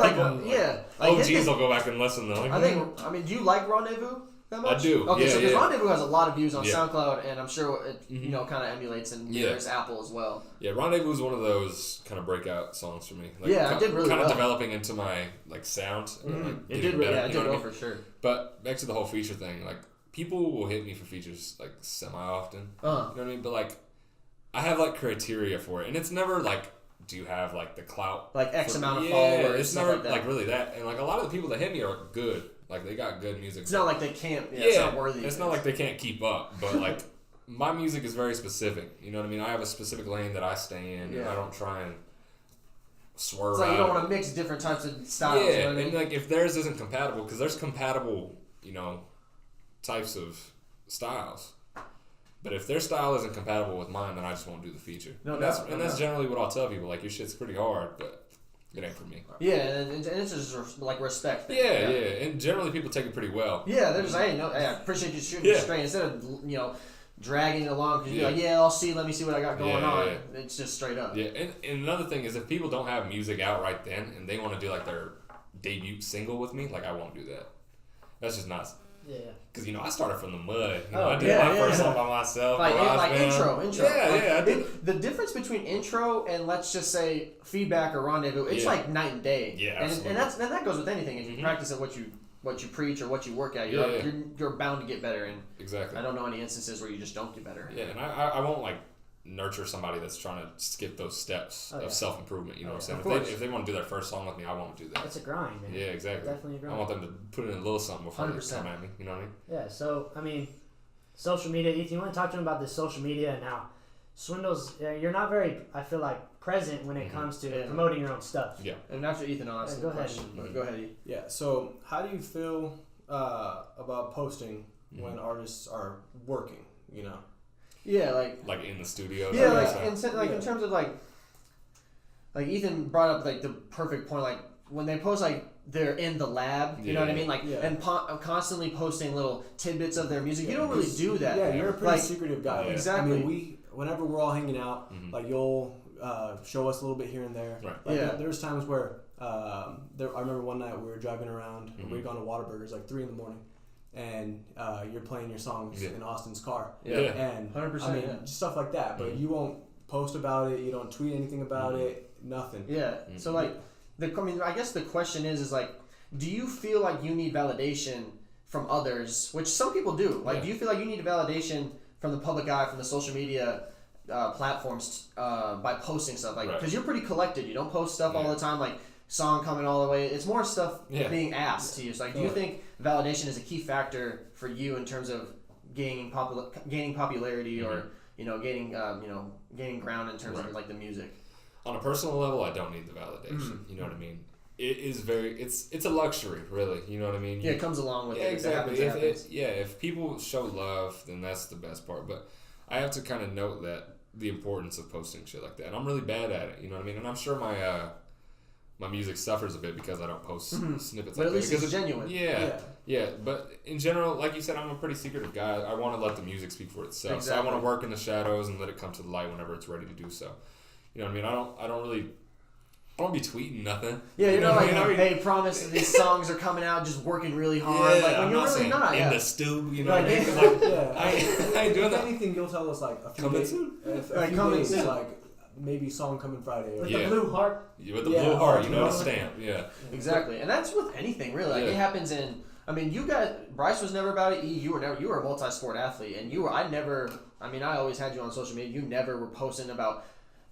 Speaker 4: OGs will go back and listen.
Speaker 3: Do you like Rendezvous that much?
Speaker 4: I do.
Speaker 3: Okay, so because Rendezvous has a lot of views on SoundCloud, and I'm sure it kind of emulates and there's Apple as well.
Speaker 4: Yeah, Rendezvous is one of those kind of breakout songs for me.
Speaker 3: It did really
Speaker 4: kind
Speaker 3: well.
Speaker 4: of developing into my sound.
Speaker 3: It did really, it did well for sure.
Speaker 4: But back to the whole feature thing, people will hit me for features semi often. You know what I mean? But I have criteria for it, and it's never do you have the clout?
Speaker 3: X amount of followers.
Speaker 4: It's never really that. And a lot of the people that hit me are good. They got good music.
Speaker 3: It's not like they can't. It's not worthy.
Speaker 4: It's not like they can't keep up. But my music is very specific. You know what I mean? I have a specific lane that I stay in, and I don't try and swerve.
Speaker 3: It's you don't want to mix different types of styles.
Speaker 4: Yeah,
Speaker 3: you know what I mean?
Speaker 4: and if theirs isn't compatible, because there's compatible, types of styles. But if their style isn't compatible with mine, then I just won't do the feature. That's generally what I'll tell people. Your shit's pretty hard, but it ain't for me.
Speaker 3: Yeah, and it's just respect thing.
Speaker 4: Yeah, and generally people take it pretty well.
Speaker 3: Yeah, they're just I appreciate you shooting straight instead of dragging it along because you're let me see what I got going on. Yeah. It's just straight up.
Speaker 4: Yeah, and another thing is if people don't have music out right then and they want to do their debut single with me, I won't do that. That's just not.
Speaker 1: Yeah. Because
Speaker 4: I started from the mud. I did my first song by myself.
Speaker 3: Intro.
Speaker 4: Yeah, I did.
Speaker 3: The difference between intro and let's just say feedback or rendezvous, it's night and day.
Speaker 4: Yeah,
Speaker 3: and that goes with anything. If you practice at what you preach or what you work at, you're bound to get better. And
Speaker 4: exactly.
Speaker 3: I don't know any instances where you just don't get better.
Speaker 4: Yeah, and I won't nurture somebody that's trying to skip those steps of self-improvement. You know what I'm saying? If they want to do their first song with me, I won't do that.
Speaker 1: It's a grind, man.
Speaker 4: Yeah, exactly.
Speaker 1: Definitely a grind.
Speaker 4: I want them to put in a little something before
Speaker 3: 100%.
Speaker 4: they come at me. You know what I mean?
Speaker 1: Yeah, so, social media. Ethan, you want to talk to him about this social media and how Swindle's, you're not very, I feel like, present when it comes to promoting your own stuff.
Speaker 3: Yeah. And after Ethan, I'll ask the question. Go ahead.
Speaker 2: Yeah. So, how do you feel about posting when artists are working? You know.
Speaker 3: Yeah,
Speaker 4: like in the studio.
Speaker 3: Yeah, in terms of like Ethan brought up like the perfect point. Like when they post like they're in the lab, you know what I mean? Like and constantly posting little tidbits of their music. You don't really do that.
Speaker 2: Yeah, you're a pretty secretive guy.
Speaker 3: Yeah. Exactly.
Speaker 2: I mean, whenever we're all hanging out, like you'll show us a little bit here and there.
Speaker 4: Right.
Speaker 2: Like, there's times where I remember one night we were driving around and we'd gone to Whataburgers like 3 a.m. and you're playing your songs in Austin's car.
Speaker 3: Yeah.
Speaker 2: And
Speaker 3: 100%.
Speaker 2: I mean, just stuff like that. But you won't post about it. You don't tweet anything about it. Nothing.
Speaker 3: Yeah. So like, I guess the question is like, do you feel like you need validation from others? Which some people do. Like, do you feel like you need a validation from the public eye, from the social media platforms by posting stuff? Like, because you're pretty collected. You don't post stuff all the time. Like, song coming all the way. It's more stuff being asked to you. So like, do you think validation is a key factor for you in terms of gaining popularity or gaining ground in terms of like the music?
Speaker 4: On a personal level, I don't need the validation. You know what I mean? It is it's a luxury, really. You know what I mean?
Speaker 3: It comes along with it.
Speaker 4: Exactly. If people show love, then that's the best part. But I have to kind of note that the importance of posting shit like that. And I'm really bad at it. You know what I mean? And I'm sure my music suffers a bit because I don't post snippets.
Speaker 3: But
Speaker 4: like
Speaker 3: at least
Speaker 4: it's
Speaker 3: genuine.
Speaker 4: Yeah. But in general, like you said, I'm a pretty secretive guy. I want to let the music speak for itself.
Speaker 3: Exactly.
Speaker 4: So I want to work in the shadows and let it come to the light whenever it's ready to do so. You know what I mean? I don't be tweeting nothing.
Speaker 3: Yeah, you're not like, hey, promise that these songs are coming out, just working really hard.
Speaker 4: Yeah,
Speaker 3: like, when you're really not.
Speaker 4: In the stew, you know what I mean? Like, I ain't doing that.
Speaker 2: If anything, you'll tell us like a few days.
Speaker 3: Coming soon.
Speaker 2: Like maybe song coming Friday.
Speaker 1: With the blue heart.
Speaker 4: With the blue heart, you know, a stamp. Yeah.
Speaker 3: Exactly, and that's with anything really. Like it happens in. I mean, Bryce was never about it. You were a multi-sport athlete, and I always had you on social media. You never were posting about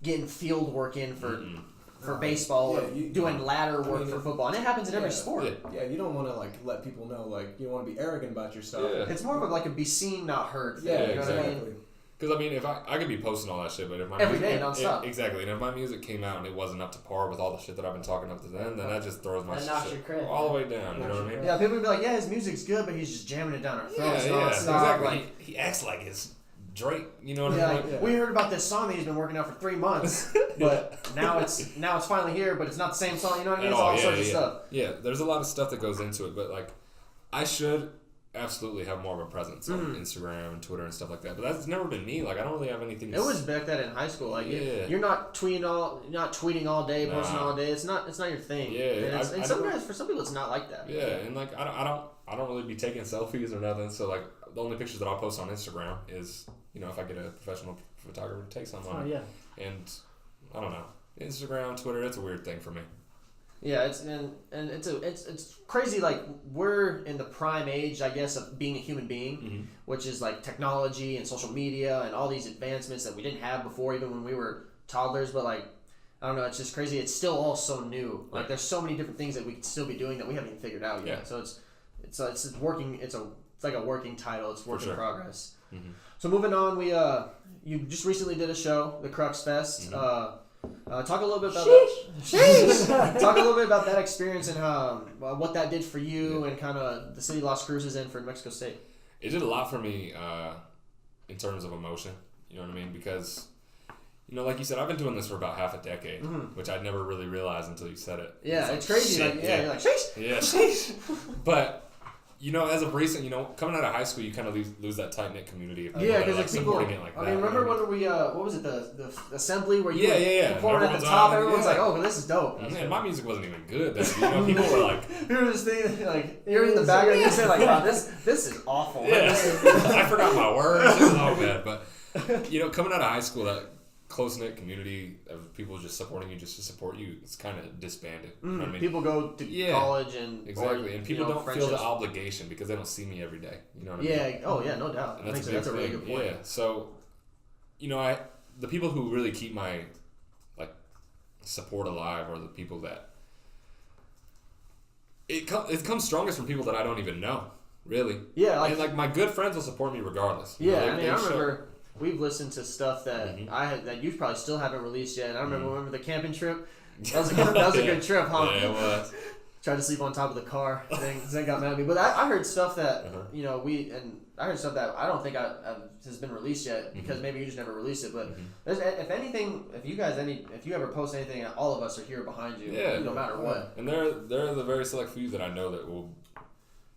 Speaker 3: getting field work in for baseball, doing ladder work for football, and it happens in every sport.
Speaker 2: Yeah, you don't want to like let people know, like you don't want to be arrogant about your stuff.
Speaker 4: Yeah.
Speaker 3: It's more of like a be seen, not heard thing.
Speaker 4: Yeah,
Speaker 3: you know
Speaker 4: exactly.
Speaker 3: what I mean?
Speaker 4: Because I mean, if I could be posting all that shit, but if my
Speaker 3: every
Speaker 4: music,
Speaker 3: day nonstop,
Speaker 4: exactly, and if my music came out and it wasn't up to par with all the shit that I've been talking up to then that just throws my shit all the way down. You know what I mean?
Speaker 3: Yeah, people would be like, yeah, his music's good, but he's just jamming it down our throats.
Speaker 4: Exactly.
Speaker 3: Like,
Speaker 4: he acts like his Drake. You know what I mean?
Speaker 3: We heard about this song that he's been working on for 3 months, but now it's finally here, but it's not the same song. You know what I mean? It's all sorts of stuff.
Speaker 4: Yeah, there's a lot of stuff that goes into it, but like, I should absolutely have more of a presence on Instagram and Twitter and stuff like that. But that's never been me. Like, I don't really have anything.
Speaker 3: It was back then in high school. Like, you're not tweeting all day, posting all day. It's not your thing.
Speaker 4: Yeah,
Speaker 3: and sometimes for some people it's not like that.
Speaker 4: Yeah, and like I don't really be taking selfies or nothing. So like, the only pictures that I'll post on Instagram is, you know, if I get a professional photographer to take some on.
Speaker 1: Oh yeah.
Speaker 4: And I don't know, Instagram, Twitter, it's a weird thing for me.
Speaker 3: Yeah, it's crazy. Like, we're in the prime age, I guess, of being a human being, which is like technology and social media and all these advancements that we didn't have before, even when we were toddlers. But like, I don't know, it's just crazy. It's still all so new. Like, there's so many different things that we could still be doing that we haven't even figured out yet. So it's working. It's like a working title. It's work in progress. So moving on, you just recently did a show, the Crux Fest. Talk a little bit about that. Talk a little bit about that experience and what that did for you and kind of the city Las Cruces in for Mexico State.
Speaker 4: It did a lot for me in terms of emotion. You know what I mean? Because, you know, like you said, I've been doing this for about half a decade, which I'd never really realized until you said it.
Speaker 3: Yeah, it's crazy. Like, you're like, sheesh.
Speaker 4: Yeah, sheesh. But, you know, as of recent, you know, coming out of high school, you kind of lose that tight-knit community of people that are, like, supporting it like that.
Speaker 3: I mean, remember when we, what was it, the assembly where you performed at the
Speaker 4: Everyone's
Speaker 3: top, everyone's like, oh, this is dope.
Speaker 4: And my music wasn't even good then. You know, people were like...
Speaker 3: Here's this thing, like, you're in the background, you say like, wow, this is awful.
Speaker 4: Yeah, I forgot my words. It was all bad. But, you know, coming out of high school, that close-knit community of people just supporting you just to support you, it's kind of disbanded. You know what I mean?
Speaker 3: People go to college and...
Speaker 4: Exactly, and people don't feel the obligation because they don't see me every day. You know what I mean?
Speaker 3: Yeah, oh yeah, no doubt.
Speaker 4: And
Speaker 3: that's a really good point.
Speaker 4: Yeah, so, you know, the people who really keep my, like, support alive are the people that... It comes strongest from people that I don't even know, really.
Speaker 3: Yeah,
Speaker 4: and, like, my good friends will support me regardless.
Speaker 3: Yeah, I mean, I remember... we've listened to stuff that that you probably still haven't released yet. And I remember the camping trip. That was a good trip, huh?
Speaker 4: Yeah, it was.
Speaker 3: Tried to sleep on top of the car. Zane got mad at me. But I heard stuff that I heard stuff that I don't think has been released yet because maybe you just never released it. But if anything, if you ever post anything, all of us are here behind you.
Speaker 4: Yeah,
Speaker 3: no matter what.
Speaker 4: And they're the very select few that I know that will.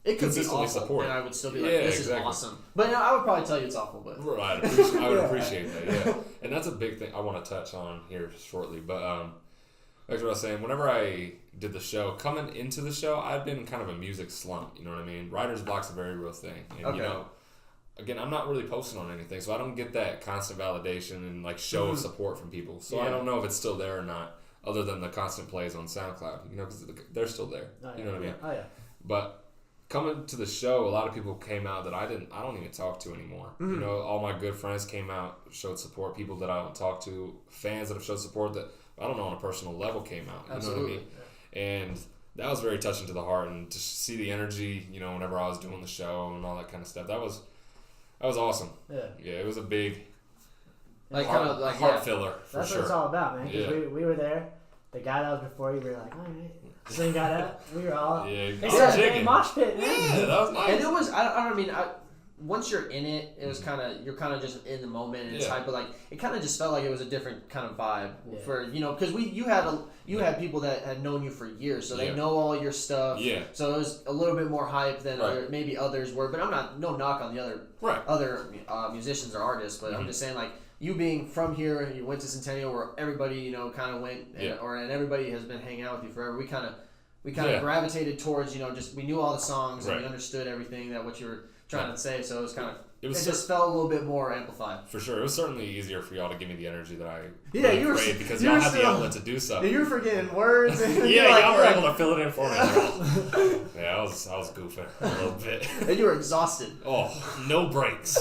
Speaker 3: It could be awful,
Speaker 4: support.
Speaker 3: And I would still be like, "This is awesome." But I would probably tell you it's awful. But
Speaker 4: right, I would appreciate that. Yeah, and that's a big thing I want to touch on here shortly. But like what I was saying, whenever I did the show, coming into the show, I'd been in kind of a music slump. You know what I mean? Writer's block's a very real thing, and you know, again, I'm not really posting on anything, so I don't get that constant validation and like show of support from people. So I don't know if it's still there or not, other than the constant plays on SoundCloud. You know, because they're still there. You know what I mean?
Speaker 1: Oh yeah.
Speaker 4: But coming to the show, a lot of people came out that I don't even talk to anymore. You know, all my good friends came out, showed support. People that I don't talk to, fans that have showed support that I don't know on a personal level came out. You know what I mean? Yeah. And that was very touching to the heart, and to see the energy, you know, whenever I was doing the show and all that kind of stuff. That was awesome. Yeah, it was a big heart filler for
Speaker 1: That's
Speaker 4: sure.
Speaker 1: what it's all about, man. Because we were there. The guy that was before you, we were like, all right. Then got up. We were all.
Speaker 4: Yeah,
Speaker 1: they started a mosh pit, man.
Speaker 4: Yeah, that was nice.
Speaker 3: And it was. I mean, once you're in it, it was you're kind of just in the moment and it's hype. But like, it kind of just felt like it was a different kind of vibe for because you had people that had known you for years, so they know all your stuff. Yeah. So it was a little bit more hype than maybe others were. But I'm no knock on the other musicians or artists, but I'm just saying like. You being from here, you went to Centennial where everybody, kind of went, and everybody has been hanging out with you forever. We kind of gravitated towards, just we knew all the songs and we understood everything that what you were trying to say. So it was kind of it just felt a little bit more amplified.
Speaker 4: For sure, it was certainly easier for y'all to give me the energy that I
Speaker 3: crated
Speaker 4: because y'all had the outlet to do so.
Speaker 3: You were forgetting words. And
Speaker 4: y'all were able to fill it in for me. Yeah, I was goofing a little bit.
Speaker 3: And you were exhausted.
Speaker 4: Oh, no breaks.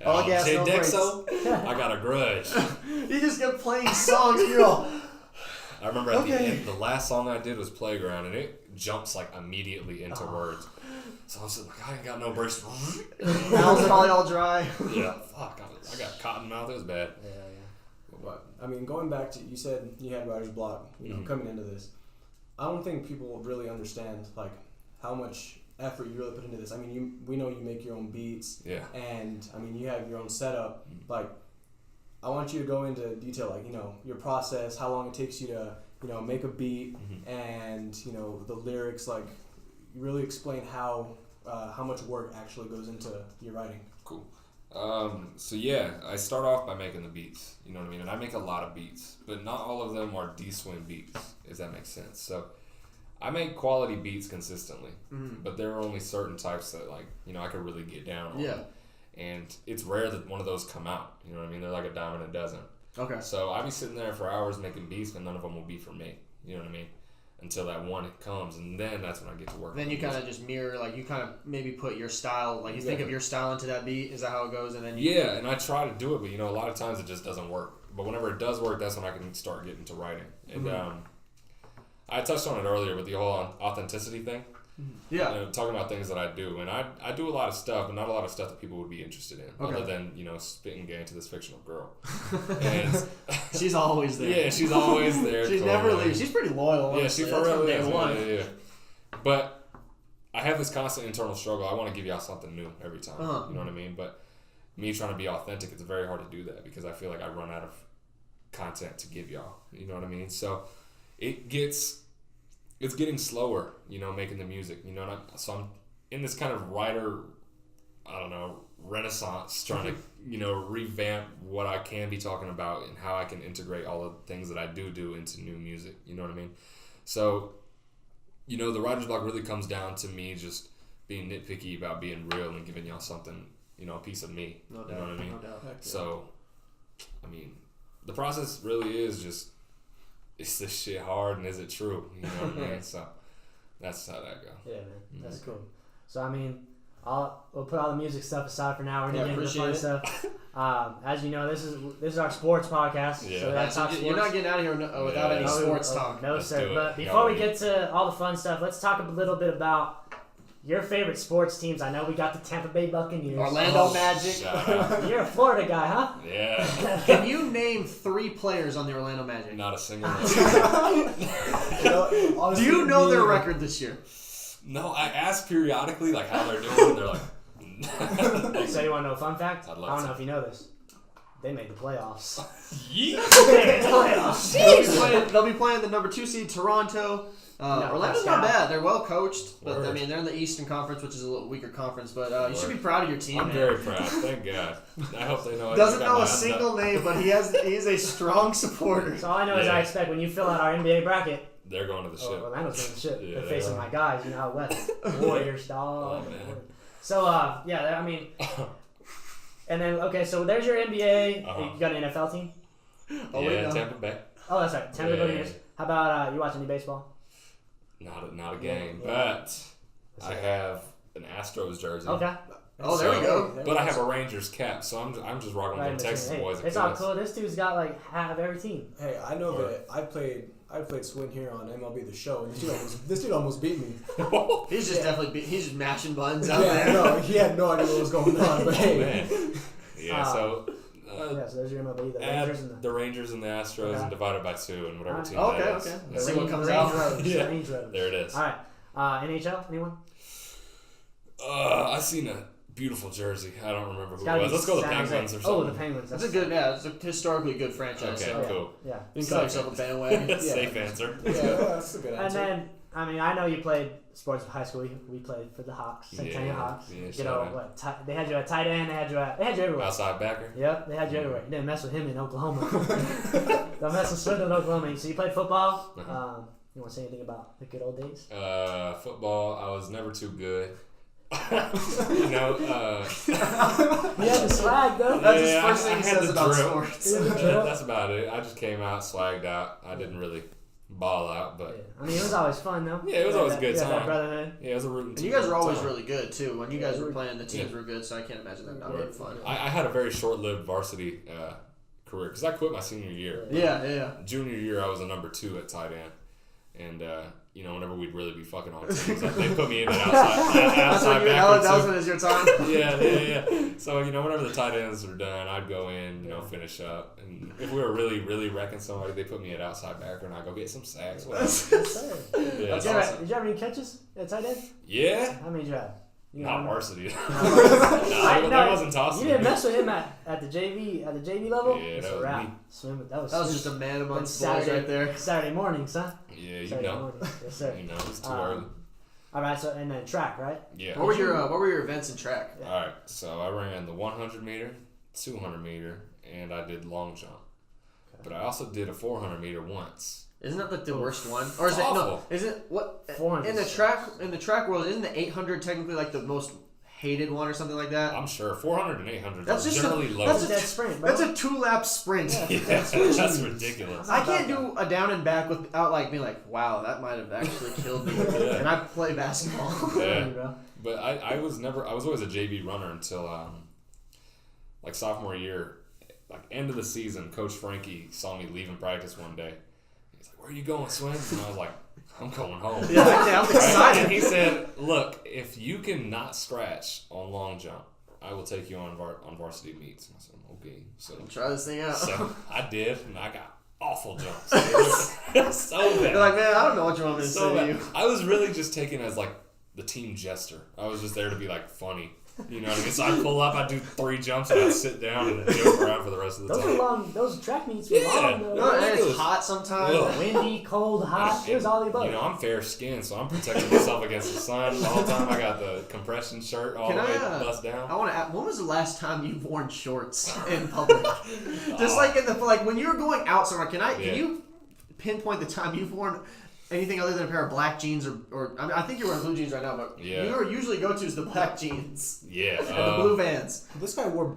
Speaker 3: All gas, no breaks.
Speaker 4: I got a grudge.
Speaker 3: You just kept playing songs. You're all.
Speaker 4: I remember at the end, the last song I did was Playground, and it jumps like immediately into words. So I was like, I ain't got no breaks.
Speaker 3: Mouth's probably all dry.
Speaker 4: Yeah, fuck. I got cotton mouth. It was bad.
Speaker 2: Yeah. But I mean, going back to you said you had writer's block. Coming into this, I don't think people really understand like how much effort you really put into this. I mean, we know you make your own beats. Yeah. And I mean, you have your own setup. Like, I want you to go into detail, like your process, how long it takes you to make a beat, and the lyrics. Like, you really explain how much work actually goes into your writing.
Speaker 4: Cool. So yeah, I start off by making the beats. You know what I mean? And I make a lot of beats, but not all of them are Dswin beats, if that makes sense. So I make quality beats consistently, but there are only certain types that I could really get down on. Yeah. And it's rare that one of those come out. You know what I mean? They're like a dime a dozen. Okay. So I be sitting there for hours making beats, but none of them will be for me. You know what I mean? Until that one comes, and then that's when I get to work.
Speaker 3: Then you kind of just mirror, like you kind of maybe put your style, like you think of your style into that beat. Is that how it goes? And then
Speaker 4: and I try to do it, but a lot of times it just doesn't work. But whenever it does work, that's when I can start getting to writing. And I touched on it earlier with the whole authenticity thing. Yeah. Talking about things that I do. And I do a lot of stuff, but not a lot of stuff that people would be interested in. Okay. Other than, spitting gay to this fictional girl. And
Speaker 3: she's always there.
Speaker 4: Yeah, she's always there.
Speaker 3: She never leaves. She's pretty loyal, honestly.
Speaker 4: Yeah, from day one. Yeah. But I have this constant internal struggle. I want to give y'all something new every time. You know what I mean? But me trying to be authentic, it's very hard to do that because I feel like I run out of content to give y'all. You know what I mean? So it's getting slower, making the music, so I'm in this kind of writer, renaissance, trying to, revamp what I can be talking about and how I can integrate all the things that I do into new music, you know what I mean? So, the writer's block really comes down to me just being nitpicky about being real and giving y'all something, a piece of me, no doubt, you know what I mean? No doubt. So, I mean, the process really is just, is this shit hard and is it true? You know what I mean? So that's how that goes.
Speaker 1: Yeah, man. That's cool. So, I mean, we'll put all the music stuff aside for now. We're going to get into the fun stuff. As you know, this is our sports podcast. Yeah. So that's sports.
Speaker 3: You're not getting out of here without any sports talk.
Speaker 1: No, sir. But before we get to all the fun stuff, let's talk a little bit about your favorite sports teams. I know we got the Tampa Bay Buccaneers.
Speaker 3: Orlando Magic.
Speaker 1: You're a Florida guy, huh?
Speaker 4: Yeah.
Speaker 3: Can you name 3 players on the Orlando Magic?
Speaker 4: Not a single one.
Speaker 3: Do you know their record this year?
Speaker 4: No, I ask periodically like how they're doing. They're like.
Speaker 1: So you want to know a fun fact?
Speaker 4: I
Speaker 1: don't know if you know this. They made the playoffs.
Speaker 4: Yeet.
Speaker 1: They made the playoffs.
Speaker 3: They'll be playing the number 2 seed Toronto. Orlando's not bad. They're well coached, but I mean they're in the Eastern Conference, which is a little weaker conference. But you should be proud of your team.
Speaker 4: I'm very proud. Thank God. I hope they know.
Speaker 3: Doesn't know a single name, but he is a strong supporter.
Speaker 1: So all I know is I expect when you fill out our NBA bracket.
Speaker 4: They're going to the ship.
Speaker 1: Orlando's going to the ship.
Speaker 4: Yeah,
Speaker 1: they're facing my guys. You know how west Warriors, dog.
Speaker 4: Oh, man.
Speaker 1: So yeah, I mean, and then okay, so there's your NBA. You got an NFL team?
Speaker 4: Tampa Bay.
Speaker 1: Oh, that's right, Tampa Bay Buccaneers. How about you watch any baseball?
Speaker 4: Not a game, but I have an Astros jersey.
Speaker 1: Okay.
Speaker 3: Oh, there we go.
Speaker 4: But I have a Rangers cap, so I'm just rocking with the Texas boys.
Speaker 1: It's all cool. This dude's got like half every team.
Speaker 2: Hey, I know that I played Dswin here on MLB The Show, and this dude almost beat me.
Speaker 3: He's just he's just mashing buttons out there.
Speaker 2: No, he had no idea what was going on. But hey,
Speaker 4: man. Yeah, so
Speaker 1: there's your MLB.
Speaker 4: The Rangers and the Astros and divide it by 2 and whatever team
Speaker 3: that
Speaker 4: is.
Speaker 3: Okay.
Speaker 1: Let's
Speaker 3: see what comes out.
Speaker 1: Range Roads.
Speaker 4: There it is.
Speaker 1: All right. NHL, anyone?
Speaker 4: I seen a beautiful jersey. I don't remember who it was. Let's go the Penguins or something.
Speaker 1: Oh, the Penguins.
Speaker 3: That's a good, it's a historically good franchise.
Speaker 4: Okay,
Speaker 3: so.
Speaker 4: cool.
Speaker 1: Yeah.
Speaker 3: You can call yourself a bandwagon.
Speaker 4: Safe answer.
Speaker 2: Yeah, that's a good answer.
Speaker 1: And then, I mean, I know you played sports in high school. We played for the Hawks, Centennial Hawks.
Speaker 4: Yeah,
Speaker 1: you know what? They had you at tight end. They had you everywhere.
Speaker 4: Outside backer.
Speaker 1: Yep, they had you everywhere. You didn't mess with him in Oklahoma. Don't mess with Swindle in Oklahoma. So you played football. You want to say anything about the good old days?
Speaker 4: Football. I was never too good.
Speaker 1: You had the swag though.
Speaker 3: That's his first thing he says about sports.
Speaker 4: That's about it. I just came out, swagged out. I didn't really ball out, but
Speaker 1: I mean, it was always fun though.
Speaker 4: Yeah, it was always a good time.
Speaker 1: That brotherhood.
Speaker 4: Yeah, it was a rooting team.
Speaker 3: And you guys were always really good too. When you guys were playing, the teams were good, so I can't imagine that not being fun.
Speaker 4: I had a very short-lived varsity career because I quit my senior year.
Speaker 3: Yeah.
Speaker 4: Junior year, I was a number 2 at tight end, and whenever we'd really be fucking on teams, they put me in an outside backer.
Speaker 3: That was when it was your time.
Speaker 4: Yeah. So whenever the tight ends are done, I'd go in, finish up, and if we were really, really wrecking somebody, they put me at outside backer, and I go get some sacks.
Speaker 1: Did you have any catches at tight end?
Speaker 4: Yeah.
Speaker 1: How many did you have?
Speaker 4: Not varsity. That wasn't tossing.
Speaker 1: You didn't mess with him at the JV level.
Speaker 4: Yeah,
Speaker 1: that was a wrap. Swim. That was
Speaker 3: just a man amongst boys right there.
Speaker 1: Saturday mornings, huh?
Speaker 4: Yeah,
Speaker 1: Saturday morning. Yes, sir.
Speaker 4: It's too early.
Speaker 1: All right, so and then track, right?
Speaker 4: Yeah.
Speaker 3: What were your events in track?
Speaker 4: Yeah. All right, so I ran the 100 meter, 200 meter, and I did long jump. Okay. But I also did a 400 meter once.
Speaker 3: Isn't that like the worst one? Or is it no? Isn't what in the track world? Isn't the 800 technically like the most hated one or something like that?
Speaker 4: I'm sure 400 and 800
Speaker 3: that's
Speaker 4: are generally low.
Speaker 1: That's a sprint, bro.
Speaker 3: That's a 2-lap sprint.
Speaker 4: That's ridiculous.
Speaker 3: I can't do a down and back without like being like, wow, that might have actually killed me. And I play basketball.
Speaker 4: Yeah. But I was always a JV runner until like sophomore year, like end of the season. Coach Frankie saw me leaving practice one day. He's like, "Where are you going, Swin?" And I was like, "I'm going home."
Speaker 3: Yeah, I'm excited.
Speaker 4: And he said, "Look, if you can not scratch on long jump, I will take you on varsity meets." And I said, "Okay." So
Speaker 3: try this thing out.
Speaker 4: So I did, and I got awful jumps. So bad.
Speaker 3: You're like, man, I don't know what you want me to say to you.
Speaker 4: I was really just taken as like the team jester. I was just there to be like funny. You know what I mean? So I'd pull up, I'd do 3 jumps, and I'd sit down and joke around for the rest of the time.
Speaker 1: Those were long. Those track meets were long, though.
Speaker 3: No, and it's hot sometimes.
Speaker 1: Windy, cold, hot. It was all the above.
Speaker 4: I'm fair skinned, so I'm protecting myself against the sun the whole time. I got the compression shirt all the way bust down.
Speaker 3: I want to ask, when was the last time you've worn shorts in public? Just like when you're going out somewhere, can you pinpoint the time you've worn anything other than a pair of black jeans or I mean, I think you're wearing blue jeans right now, but your usually go-to is the black jeans.
Speaker 4: Yeah.
Speaker 3: And the blue Vans.
Speaker 2: This guy wore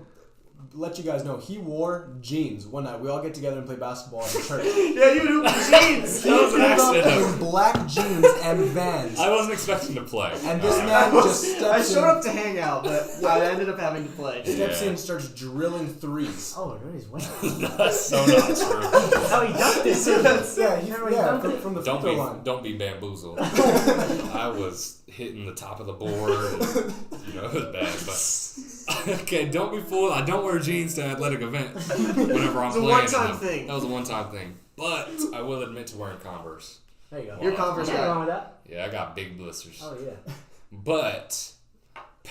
Speaker 2: let you guys know, he wore jeans one night. We all get together and play basketball at the church.
Speaker 3: Yeah, you do jeans.
Speaker 4: That was an accident.
Speaker 2: In black jeans and Vans.
Speaker 4: I wasn't expecting to play.
Speaker 2: And this man just steps in.
Speaker 3: I showed up to hang out, but I ended up having to play.
Speaker 2: Steps in and starts drilling threes.
Speaker 1: Oh, it is winning.
Speaker 4: That's so not true.
Speaker 1: That's how he dunked it.
Speaker 2: From the free throw line.
Speaker 4: Don't be bamboozled. I was hitting the top of the board. And, it was bad. But okay, don't be fooled. I don't wear jeans to athletic events whenever I'm playing.
Speaker 3: It's a one-time thing.
Speaker 4: That was a one-time thing. But I will admit to wearing Converse.
Speaker 1: There you go.
Speaker 3: Your Converse
Speaker 1: Nothing wrong with that.
Speaker 4: Yeah, I got big blisters.
Speaker 1: Oh yeah.
Speaker 4: But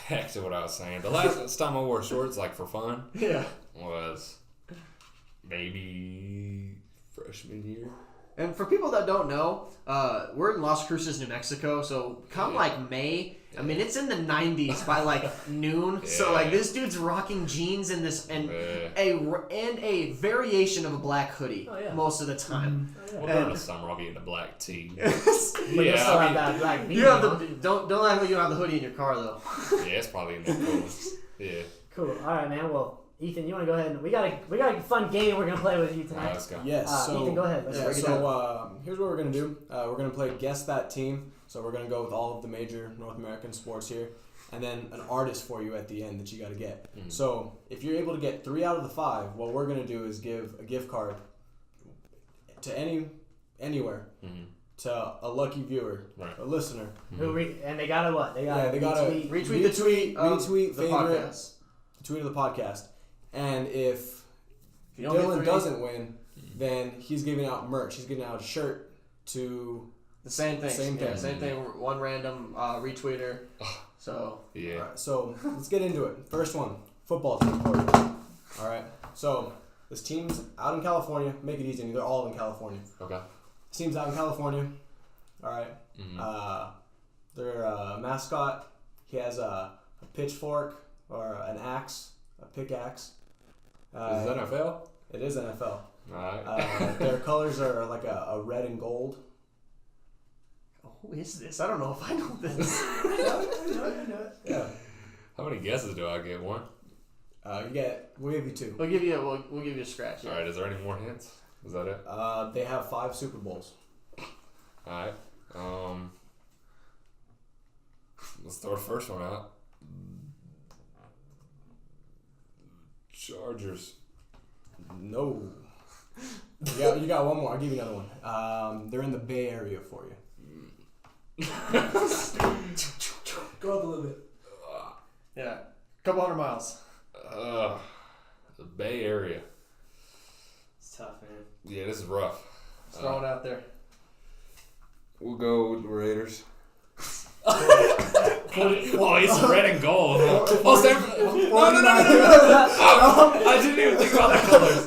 Speaker 4: back to what I was saying. The last time I wore shorts, like for fun, was maybe freshman year.
Speaker 3: And for people that don't know, we're in Las Cruces, New Mexico. So come like May, I mean it's in the 90s by like noon.
Speaker 4: Yeah.
Speaker 3: So like this dude's rocking jeans and a variation of a black hoodie most of the time.
Speaker 4: Well, during the summer I'll be in a black tee.
Speaker 1: But you still have that black beanie.
Speaker 3: You have don't act like you don't have the hoodie in your car though.
Speaker 4: Yeah, it's probably in the Yeah.
Speaker 1: Cool. All right, man. Well, Ethan, you want to go ahead and we got a fun game we're gonna play with you tonight.
Speaker 4: Let's go.
Speaker 2: Yes.
Speaker 1: Ethan, go ahead. Let's break it down.
Speaker 2: Here's what we're gonna do. We're gonna play Guess That Team. So we're gonna go with all of the major North American sports here, and then an artist for you at the end that you gotta get.
Speaker 4: Mm-hmm.
Speaker 2: So if you're able to get 3 out of the 5, what we're gonna do is give a gift card to anywhere to a lucky viewer, a listener.
Speaker 1: And they gotta what? They gotta
Speaker 3: retweet the tweet,
Speaker 2: retweet,
Speaker 3: the
Speaker 2: favorite
Speaker 3: podcast.
Speaker 2: the tweet of the podcast. And if
Speaker 3: you don't
Speaker 2: Dylan doesn't win, then he's giving out merch. He's giving out a shirt to
Speaker 3: the same thing.
Speaker 2: Same thing.
Speaker 3: One random retweeter. So
Speaker 4: yeah.
Speaker 2: All right, so let's get into it. First one, football team for you. All right. So this team's out in California. Make it easy. They're all in California.
Speaker 4: Okay.
Speaker 2: This team's out in California. All right. Their mascot, he has a pitchfork or an axe, a pickaxe.
Speaker 4: Is it NFL?
Speaker 2: It is NFL.
Speaker 4: All right.
Speaker 2: Their colors are like a red and gold.
Speaker 3: who is this? I don't know if I know this.
Speaker 2: Yeah.
Speaker 4: How many guesses do I get? One?
Speaker 2: We'll give you 2.
Speaker 3: We'll give you a scratch. Yeah.
Speaker 4: All right. Is there any more hints? Is that it?
Speaker 2: They have 5 Super Bowls.
Speaker 4: All right. Let's throw the first one out. Chargers.
Speaker 2: No. You got one more. I'll give you another one. They're in the Bay Area for you. Go up a little bit.
Speaker 3: Yeah. Couple hundred miles.
Speaker 4: The Bay Area.
Speaker 3: It's tough, man.
Speaker 4: Yeah, this is rough.
Speaker 3: Just throw it out there.
Speaker 4: We'll go with the Raiders. Oh, it's red and gold. I didn't even think about the colors.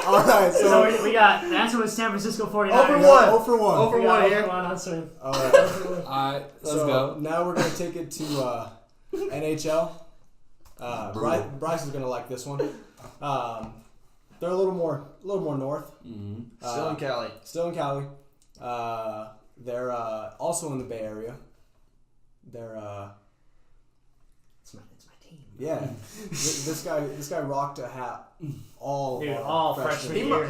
Speaker 2: All right,
Speaker 1: so we got the answer was San Francisco 49ers.
Speaker 2: 0 for 1.
Speaker 3: 0 for 1 here.
Speaker 1: on Dswin.
Speaker 2: All right.
Speaker 4: All right, let's
Speaker 2: go.
Speaker 4: go.
Speaker 2: Now we're gonna take it to NHL. Bryce is gonna like this one. They're a little more north.
Speaker 4: Mm-hmm.
Speaker 3: Still in Cali.
Speaker 2: Still in Cali. They're also in the Bay Area. They're
Speaker 1: it's my team.
Speaker 2: yeah. This guy rocked a hat all
Speaker 1: freshman
Speaker 3: He
Speaker 1: year.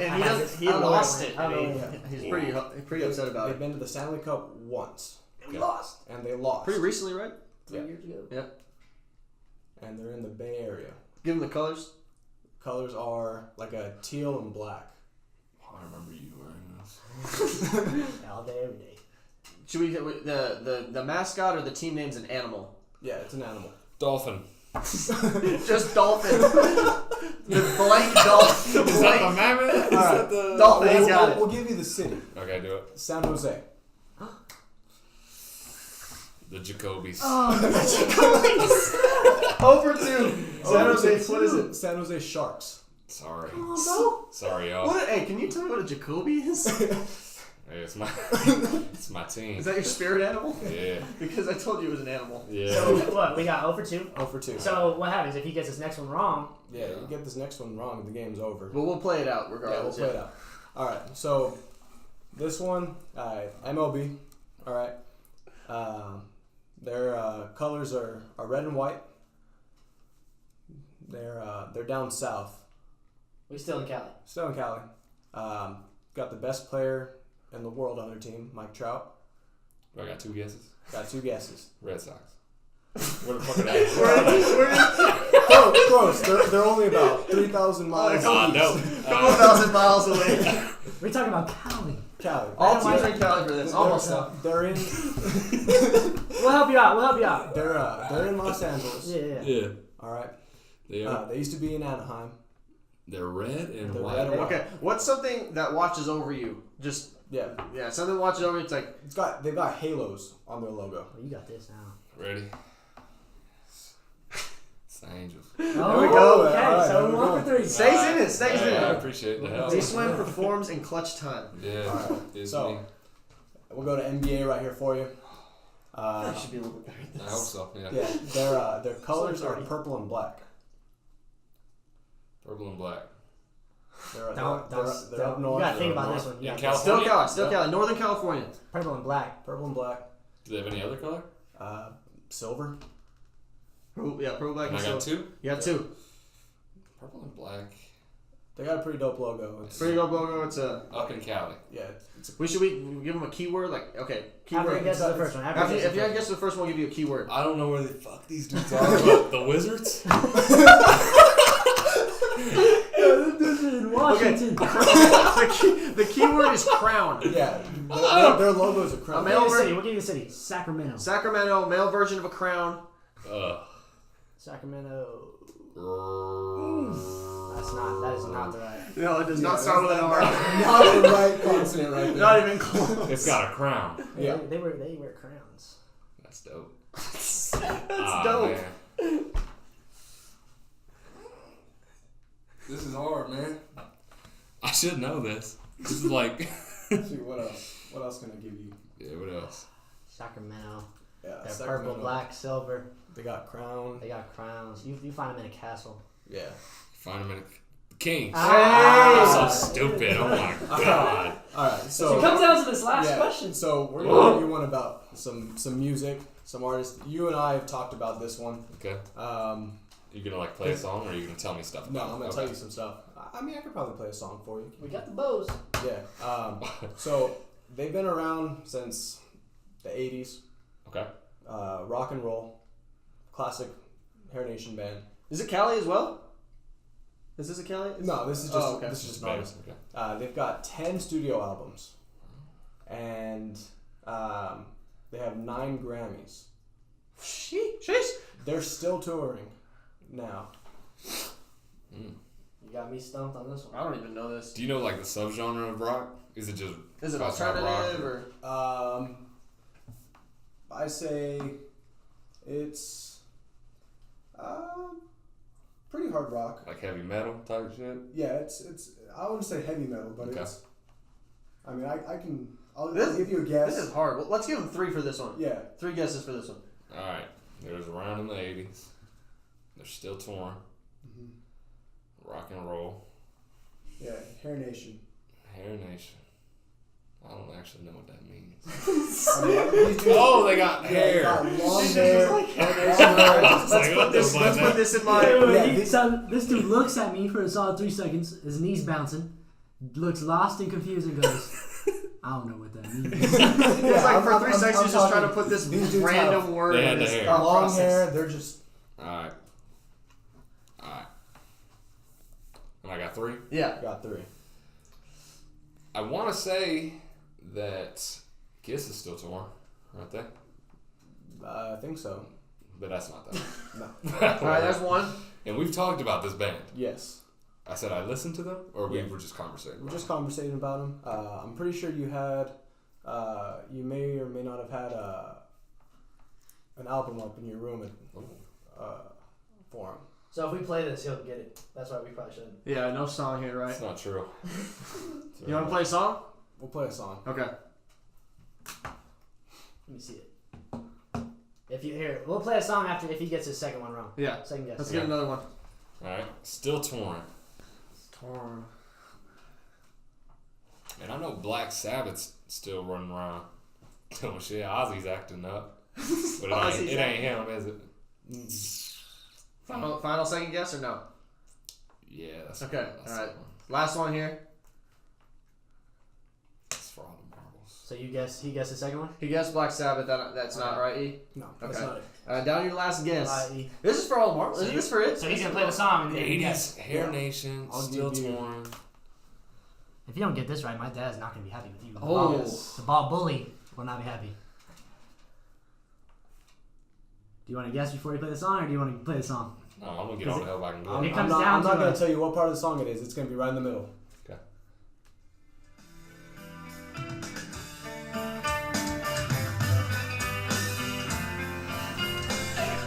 Speaker 3: he lost it. I mean,
Speaker 1: Yeah.
Speaker 3: he's pretty upset about
Speaker 2: They've
Speaker 3: it.
Speaker 2: been to the Stanley Cup once.
Speaker 1: And we lost.
Speaker 2: And they lost.
Speaker 3: Pretty recently, right?
Speaker 1: 3 years ago.
Speaker 3: Yep.
Speaker 2: And they're in the Bay Area.
Speaker 3: Give him the colors.
Speaker 2: Colors are like a teal and black.
Speaker 4: I remember you wearing this.
Speaker 1: All day, every day.
Speaker 3: Should we the mascot or the team name's an animal?
Speaker 2: Yeah, it's an animal.
Speaker 4: Dolphin.
Speaker 3: Just dolphin. The blank dolphin.
Speaker 4: Is that the mammoth?
Speaker 2: All right.
Speaker 4: Is that the...
Speaker 3: Dolphin. He's got it.
Speaker 2: We'll give you the city.
Speaker 4: Okay, do it.
Speaker 2: San Jose.
Speaker 4: The Jacobys.
Speaker 3: Over 2. San Jose. What is it?
Speaker 2: San Jose Sharks.
Speaker 4: Sorry.
Speaker 3: Oh,
Speaker 4: Sorry, y'all.
Speaker 3: What? Hey, can you tell me what a Jacoby is?
Speaker 4: Hey, it's my team.
Speaker 3: Is that your spirit animal?
Speaker 4: Yeah.
Speaker 3: Because I told you it was an animal.
Speaker 4: Yeah.
Speaker 1: So what? We got 0 for 2.
Speaker 2: 0 for 2.
Speaker 1: So what happens if he gets this next one wrong?
Speaker 2: Yeah, you get this next one wrong, the game's over.
Speaker 3: But we'll play it out
Speaker 2: Yeah, we'll
Speaker 3: regardless.
Speaker 2: play it out. All right, so this one, MLB. All right, their colors are red and white. They're down south.
Speaker 1: We still in Cali.
Speaker 2: Still in Cali. Got the best player in the world on their team, Mike Trout.
Speaker 4: I got 2 guesses.
Speaker 2: Got 2 guesses.
Speaker 4: Red Sox. Where the fuck are they?
Speaker 2: Close. They're only about 3,000 miles.
Speaker 4: Oh, no.
Speaker 3: 1,000 miles away.
Speaker 1: We're talking about Cali.
Speaker 2: Cali.
Speaker 3: All teams are in Cali for this. Almost though.
Speaker 2: They're in.
Speaker 1: We'll help you out.
Speaker 2: They're in Los Angeles.
Speaker 1: Yeah.
Speaker 2: All right.
Speaker 4: They
Speaker 2: used to be in Anaheim.
Speaker 4: They're red and
Speaker 2: They're
Speaker 4: white.
Speaker 2: red and white.
Speaker 3: Okay, what's something that watches over you? Just
Speaker 2: Yeah.
Speaker 3: something that watches over you. It's like
Speaker 2: They've got halos on their logo.
Speaker 1: Well, you got this now.
Speaker 4: Ready? It's the Angels.
Speaker 1: Oh,
Speaker 3: There we go.
Speaker 1: Okay,
Speaker 2: All right,
Speaker 1: so
Speaker 2: there we
Speaker 1: 1 for 3.
Speaker 3: stays in it. Stays in
Speaker 4: I
Speaker 3: it.
Speaker 4: appreciate the help.
Speaker 3: Dswin performs in clutch time.
Speaker 4: Yeah.
Speaker 2: All right.
Speaker 4: It's
Speaker 2: So,
Speaker 4: me.
Speaker 2: we'll go to NBA right here for you.
Speaker 3: I should be a little bit better at
Speaker 4: I
Speaker 3: this.
Speaker 4: hope so. Yeah.
Speaker 2: Yeah, their colors are
Speaker 1: 30.
Speaker 2: purple and black.
Speaker 4: Purple and black.
Speaker 2: They're
Speaker 1: They're
Speaker 2: up
Speaker 1: You
Speaker 2: north.
Speaker 1: gotta think
Speaker 4: They're
Speaker 1: about this
Speaker 4: north.
Speaker 1: one.
Speaker 4: In
Speaker 1: Yeah,
Speaker 4: California?
Speaker 3: Still Cali. Northern California.
Speaker 1: purple and black.
Speaker 2: Purple and black.
Speaker 4: Do they have any other color?
Speaker 2: Silver.
Speaker 3: Pro black
Speaker 4: And I got 2?
Speaker 3: You got 2.
Speaker 4: Purple and black.
Speaker 2: They got a pretty dope logo. It's
Speaker 3: Pretty good logo. It's a.
Speaker 4: Up in Cali.
Speaker 2: yeah. It's a,
Speaker 3: We give them a keyword. Like okay,
Speaker 1: After you
Speaker 3: keyword.
Speaker 1: guess the first one.
Speaker 3: If you guess the first one, we'll give you a keyword.
Speaker 4: I don't know where the fuck these dudes are. But the Wizards?
Speaker 1: in Washington.
Speaker 3: The keyword is crown.
Speaker 2: yeah. Their logo is a crown.
Speaker 1: We'll give you the city. Sacramento.
Speaker 3: Sacramento, male version of a crown.
Speaker 1: Sacramento. That is not the right.
Speaker 3: No, it does not start with an R.
Speaker 2: Not the right consonant right there.
Speaker 3: Not even close.
Speaker 4: It's got a crown.
Speaker 2: Yeah.
Speaker 1: They wear crowns.
Speaker 4: That's dope.
Speaker 3: That's dope.
Speaker 4: Man. This is hard, man. I should know this. This is like.
Speaker 2: Let's see, what else? What else can I give you?
Speaker 4: Yeah, what else?
Speaker 1: Sacramento.
Speaker 2: Yeah,
Speaker 1: They're
Speaker 2: Sacramento.
Speaker 1: purple, black, silver.
Speaker 2: They got crown.
Speaker 1: They got crowns. You find them in a castle.
Speaker 2: Yeah.
Speaker 4: Find them in the Kings.
Speaker 1: Ah.
Speaker 4: I'm so stupid. Oh my god.
Speaker 2: All right.
Speaker 1: So it
Speaker 2: So
Speaker 1: comes down to this last question.
Speaker 2: So we're gonna give you one about some music, some artists. You and I have talked about this one.
Speaker 4: Okay. You gonna like play a song, or are you gonna tell me stuff?
Speaker 2: No,
Speaker 4: about
Speaker 2: I'm gonna tell you some stuff. I mean, I could probably play a song for you.
Speaker 1: We got the bows.
Speaker 2: Yeah. So they've been around since the '80s.
Speaker 4: Okay.
Speaker 2: Rock and roll, classic Hair Nation band.
Speaker 3: Is it Cali as well? Is this a Cali?
Speaker 2: No, this is just this is just an artist.
Speaker 4: Okay.
Speaker 2: They've got 10 studio albums, and they have 9 Grammys.
Speaker 3: Sheesh.
Speaker 2: They're still touring now.
Speaker 1: You got me stumped on this one.
Speaker 3: I don't even know this.
Speaker 4: Do you know like the subgenre of rock? Is it just?
Speaker 3: Is it
Speaker 4: classic rock,
Speaker 3: alternative or?
Speaker 2: I say it's pretty hard rock.
Speaker 4: like heavy metal type shit?
Speaker 2: Yeah, it's. I wouldn't say heavy metal, but
Speaker 4: Okay.
Speaker 2: it's. I mean, I'll
Speaker 3: This-
Speaker 2: give you a guess.
Speaker 3: This is hard. Well, let's give them 3 for this one.
Speaker 2: Yeah.
Speaker 3: 3 guesses for this one.
Speaker 4: All right. It was around in the '80s. They're still touring. Rock and roll.
Speaker 2: Yeah, Hair Nation.
Speaker 4: Hair Nation. I don't actually know what that means.
Speaker 2: I mean, these dudes-
Speaker 4: Oh, they got
Speaker 2: Yeah,
Speaker 4: hair.
Speaker 2: they got long
Speaker 3: This
Speaker 2: hair.
Speaker 3: is like
Speaker 2: Hair
Speaker 3: hair.
Speaker 2: Nation.
Speaker 3: Let's put this in my.
Speaker 1: This dude looks at me for a solid 3 seconds. His knees bouncing. Looks lost and confused and goes, I don't know what that means.
Speaker 3: It's like for
Speaker 2: I'm-
Speaker 3: 3
Speaker 2: I'm-
Speaker 3: seconds,
Speaker 2: I'm
Speaker 3: he's just trying to
Speaker 2: talking-
Speaker 3: put this
Speaker 2: these dudes
Speaker 3: random
Speaker 2: have-
Speaker 3: word
Speaker 4: They
Speaker 3: in
Speaker 4: had the
Speaker 3: his
Speaker 4: hair.
Speaker 3: thought
Speaker 2: Long
Speaker 3: process.
Speaker 2: hair. They're just.
Speaker 4: Alright. And I got 3.
Speaker 3: Yeah.
Speaker 2: Got 3.
Speaker 4: I want to say that Kiss is still touring, aren't they?
Speaker 2: I think so.
Speaker 4: But that's not them.
Speaker 2: No.
Speaker 3: All right, there's one.
Speaker 4: And we've talked about this band.
Speaker 2: Yes.
Speaker 4: I said I listened to them, or we were just conversating.
Speaker 2: We're just conversating about them. I'm pretty sure you had. You may or may not have had an album up in your room for him.
Speaker 1: So if we play this, he'll get it. That's why we probably shouldn't.
Speaker 3: Yeah, no song here, right?
Speaker 4: That's not true.
Speaker 3: You want to play a song?
Speaker 2: We'll play a song.
Speaker 3: Okay.
Speaker 1: Let me see it. We'll play a song after if he gets his second one wrong.
Speaker 3: Yeah.
Speaker 1: Second guess.
Speaker 3: Let's get another one.
Speaker 4: Alright. Still touring.
Speaker 3: Torn.
Speaker 4: And I know Black Sabbath's still running around. Oh shit, Ozzy's acting up. But it ain't him, is it?
Speaker 3: Final second guess or no?
Speaker 4: Yeah, that's
Speaker 3: okay.
Speaker 4: That's
Speaker 3: all right. Last one here.
Speaker 4: That's for all the marbles.
Speaker 1: So he guessed the second one?
Speaker 3: He guessed Black Sabbath. That's not right, E?
Speaker 2: No, that's not it.
Speaker 3: Down to your last guess.
Speaker 1: E.
Speaker 3: This is for all the marbles. Is this for it?
Speaker 1: So he's going to play the song.
Speaker 4: 80s, Hair Nation, Still Torn.
Speaker 1: If you don't get this right, my dad's not going to be happy with you. The ball bully will not be happy. Do you want to guess before you play the song, or do you want to play the song?
Speaker 4: No, I'm going to get all the help I can get.
Speaker 2: I'm not going to tell you what part of the song it is. It's going to be right in the middle.
Speaker 4: Okay.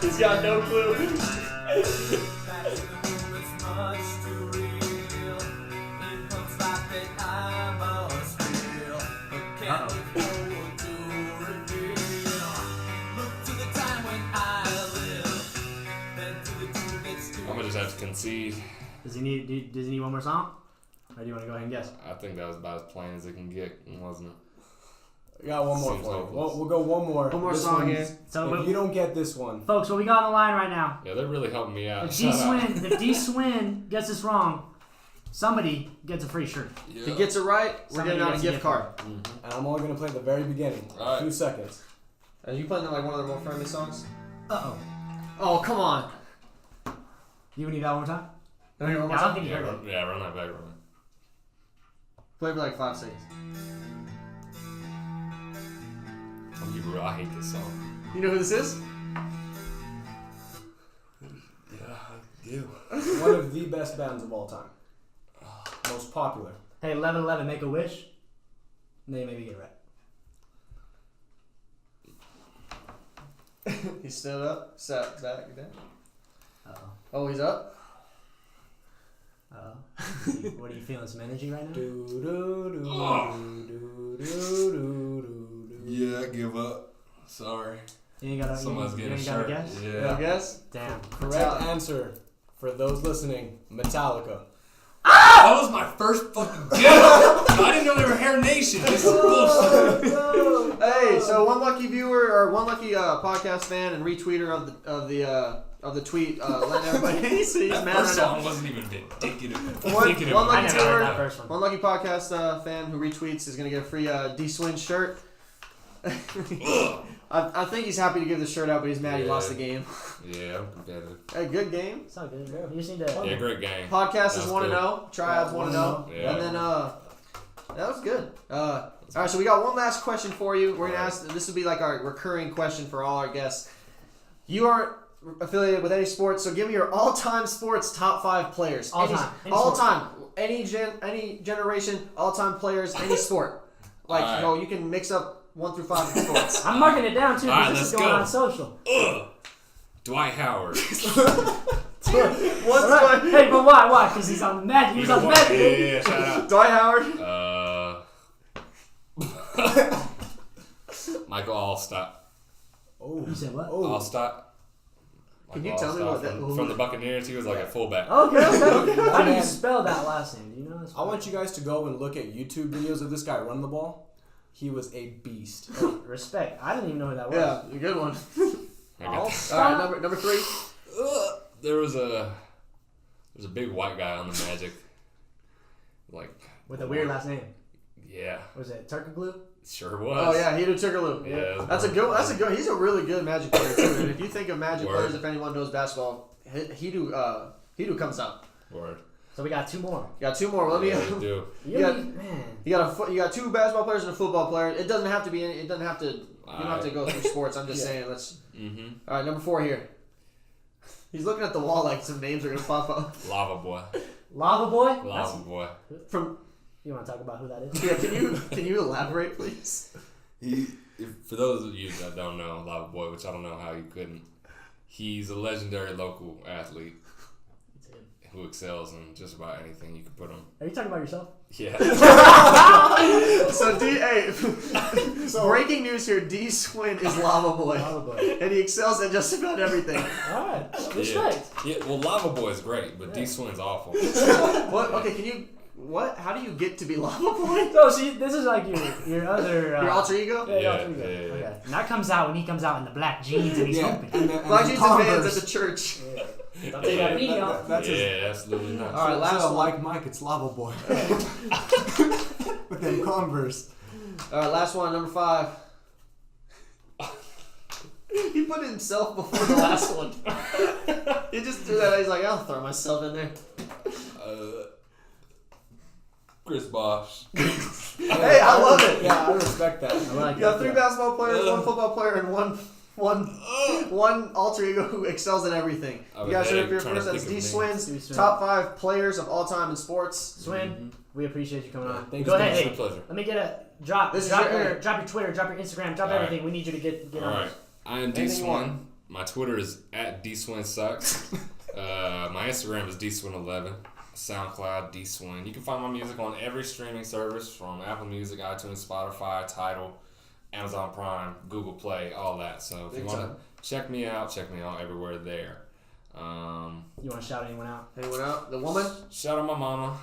Speaker 3: He's got no clue.
Speaker 4: I'm gonna just have to concede.
Speaker 1: Does he need one more song? Or do you want to go ahead and guess?
Speaker 4: I think that was about as plain as it can get, wasn't it?
Speaker 2: I got one more for you. We'll go one more.
Speaker 3: One more song here.
Speaker 1: So
Speaker 2: if you don't get this one,
Speaker 1: folks, what we got on the line right now?
Speaker 4: Yeah, they're really helping me out.
Speaker 1: If Dswin gets this wrong, somebody gets a free shirt.
Speaker 4: Yeah.
Speaker 3: If he gets it right, we're getting out a gift card.
Speaker 2: Mm-hmm. And I'm only going to play the very beginning.
Speaker 4: Right.
Speaker 2: 2 seconds.
Speaker 3: Are you playing like one of their more friendly songs?
Speaker 1: Uh-oh.
Speaker 3: Oh, come on.
Speaker 1: You need that one more time?
Speaker 3: I don't
Speaker 1: think you heard it.
Speaker 4: Yeah, run that back, run it.
Speaker 3: Play for like 5 seconds.
Speaker 4: I'll be real, I hate this song.
Speaker 3: You know who this is?
Speaker 4: Yeah, I do.
Speaker 2: One of the best bands of all time. Most popular.
Speaker 1: Hey, 1111, make a wish. And then you maybe get it right.
Speaker 3: He stood up, sat back down.
Speaker 1: Uh-oh.
Speaker 3: Oh, he's up?
Speaker 1: What are you feeling? Some energy right now?
Speaker 4: Yeah, I give up. Sorry.
Speaker 1: You ain't got a guess?
Speaker 4: Yeah.
Speaker 3: Guess?
Speaker 1: Damn.
Speaker 2: Correct answer for those listening, Metallica.
Speaker 4: That was my first fucking guess. I didn't know they were Hair Nation. This is bullshit.
Speaker 3: Hey, so one lucky viewer or one lucky podcast fan and retweeter of the tweet letting everybody see he's mad
Speaker 4: First
Speaker 3: right
Speaker 4: song
Speaker 3: now.
Speaker 4: wasn't even indicative.
Speaker 3: One lucky viewer,
Speaker 1: that first one.
Speaker 3: one lucky podcast fan who retweets is gonna get a free Dswin shirt. I think he's happy to give the shirt out, but he's mad he lost the game.
Speaker 4: Yeah, I'm competitive.
Speaker 3: Hey, good game.
Speaker 1: It's all good. You just need to.
Speaker 4: Yeah, great game.
Speaker 3: Podcast is
Speaker 4: That was
Speaker 3: 1-0. Triads 1-0.
Speaker 4: Yeah.
Speaker 3: And then that was good. All right, so we got one last question for you. We're gonna ask. This will be like our recurring question for all our guests. You aren't affiliated with any sports, so give me your all-time sports top 5 players.
Speaker 1: All time.
Speaker 3: Any generation, all-time players, any sport. Like you can mix up 1 through 5 sports.
Speaker 1: I'm marking it down too because this is going
Speaker 4: go.
Speaker 1: on social.
Speaker 4: Dwight Howard.
Speaker 1: Hey, but why? Why? Because he's on the Magic. He was on the Magic.
Speaker 4: Yeah, shout out.
Speaker 3: Dwight Howard.
Speaker 4: Michael Allstott.
Speaker 2: Oh.
Speaker 1: You said what?
Speaker 4: Allstott.
Speaker 3: Can you tell me what that
Speaker 4: from the Buccaneers? He was like a fullback.
Speaker 1: Okay. How do you spell that last name? Do you know this?
Speaker 2: I want you guys to go and look at YouTube videos of this guy running the ball. He was a beast.
Speaker 1: Respect. I didn't even know who that was.
Speaker 3: Yeah, a good one. All
Speaker 1: Allstott.
Speaker 3: right, number 3.
Speaker 4: There was a big white guy on the Magic.
Speaker 1: With a weird last name.
Speaker 4: Yeah.
Speaker 1: Was it Turkoglu?
Speaker 4: Sure was.
Speaker 3: Oh yeah, Hedo Turkoglu.
Speaker 4: Yeah.
Speaker 3: That's a good. He's a really good Magic player too. And if you think of Magic players, if anyone knows basketball, Hedo comes out.
Speaker 4: Word.
Speaker 1: So we got 2 more.
Speaker 3: You got 2 more. Let me.
Speaker 4: Do.
Speaker 3: You got 2 basketball players and a football player. It doesn't have to be. It doesn't have to. You don't have to go through sports. I'm just saying. Let's.
Speaker 4: Mm-hmm.
Speaker 3: All right, number 4 here. He's looking at the wall like some names are gonna pop up.
Speaker 4: Lava Boy.
Speaker 1: Lava Boy?
Speaker 4: Lava Boy.
Speaker 3: From.
Speaker 1: You want to talk about who that is?
Speaker 3: Yeah, can you elaborate, please?
Speaker 4: For those of you that don't know Lava Boy, which I don't know how you couldn't, he's a legendary local athlete who excels in just about anything you can put him.
Speaker 1: Are you talking about yourself?
Speaker 4: Yeah.
Speaker 3: So breaking news here: Dswin is Lava Boy.
Speaker 1: Lava Boy.
Speaker 3: And he excels at just about everything.
Speaker 1: All right. Respect.
Speaker 4: Yeah. Well, Lava Boy is great, but Dswin's awful.
Speaker 3: What? Okay, what? How do you get to be Lava Boy?
Speaker 1: No, see, this is like your other...
Speaker 3: your alter ego?
Speaker 1: Yeah, alter ego. Yeah. Okay. And that comes out when he comes out in the black jeans and he's hooping.
Speaker 3: Black jeans and Vans at the church.
Speaker 1: Yeah. Don't take that meaning off.
Speaker 2: That's
Speaker 4: absolutely not.
Speaker 3: All right, last one.
Speaker 2: Like Mike, it's Lava Boy. With them Converse.
Speaker 3: All right, last one, number 5. He put himself before the last one. He just threw that. He's like, I'll throw myself in there.
Speaker 4: Chris Bosh.
Speaker 3: Hey, I love it.
Speaker 2: Yeah, I respect that. I like
Speaker 3: you got 3 basketball players, 1 football player, and one alter ego who excels at everything. You guys heard it here first. That's Dswin's top 5 players of all time in sports.
Speaker 1: Swin, we appreciate you coming on.
Speaker 2: Go
Speaker 1: ahead.
Speaker 4: It's a pleasure.
Speaker 1: Let me get a drop. Drop your Twitter, drop your Instagram, drop everything.
Speaker 4: Right.
Speaker 1: We need you to get on.
Speaker 4: All right. I am Dswin. My Twitter is @DSwinSucks. My Instagram is Dswin11. SoundCloud, Dswin. You can find my music on every streaming service from Apple Music, iTunes, Spotify, Tidal, Amazon Prime, Google Play, all that. So if you want to check me out everywhere there.
Speaker 1: You want to shout anyone out?
Speaker 3: Anyone out? The woman?
Speaker 4: Shout out my mama.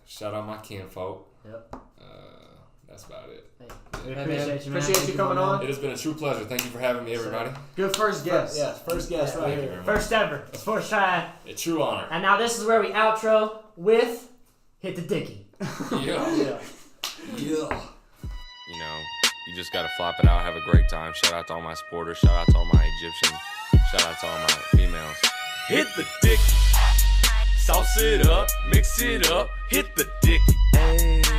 Speaker 4: Shout out my kinfolk.
Speaker 1: Yep.
Speaker 4: That's about it.
Speaker 1: Hey, we appreciate you, man.
Speaker 3: Appreciate you coming on.
Speaker 4: It has been a true pleasure. Thank you for having me, everybody.
Speaker 3: Good first guest.
Speaker 2: First guest right here.
Speaker 1: First ever. Sports Triad.
Speaker 4: A true honor.
Speaker 1: And now this is where we outro with Hit the Dicky.
Speaker 4: Yeah.
Speaker 5: You know, you just gotta flop it out, have a great time. Shout out to all my supporters. Shout out to all my Egyptians. Shout out to all my females.
Speaker 6: Hit the dicky. Sauce it up, mix it up, hit the dicky.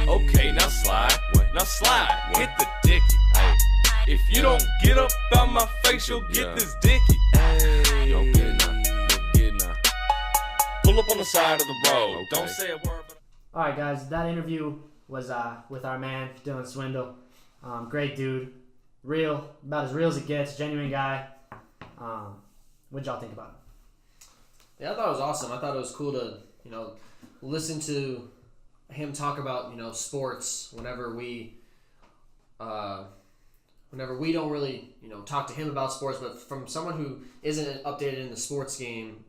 Speaker 6: Okay, now slide, hit the dicky. If you don't get up out my face, you'll get this dicky.
Speaker 5: You don't get enough.
Speaker 6: Pull up on the side of the road. Okay. Don't say a word.
Speaker 1: All right, guys. That interview was with our man Dylan Swindle. Great dude, real, about as real as it gets. Genuine guy. What'd y'all think about it?
Speaker 3: Yeah, I thought it was awesome. I thought it was cool to listen to him talk about sports whenever we don't really talk to him about sports, but from someone who isn't updated in the sports game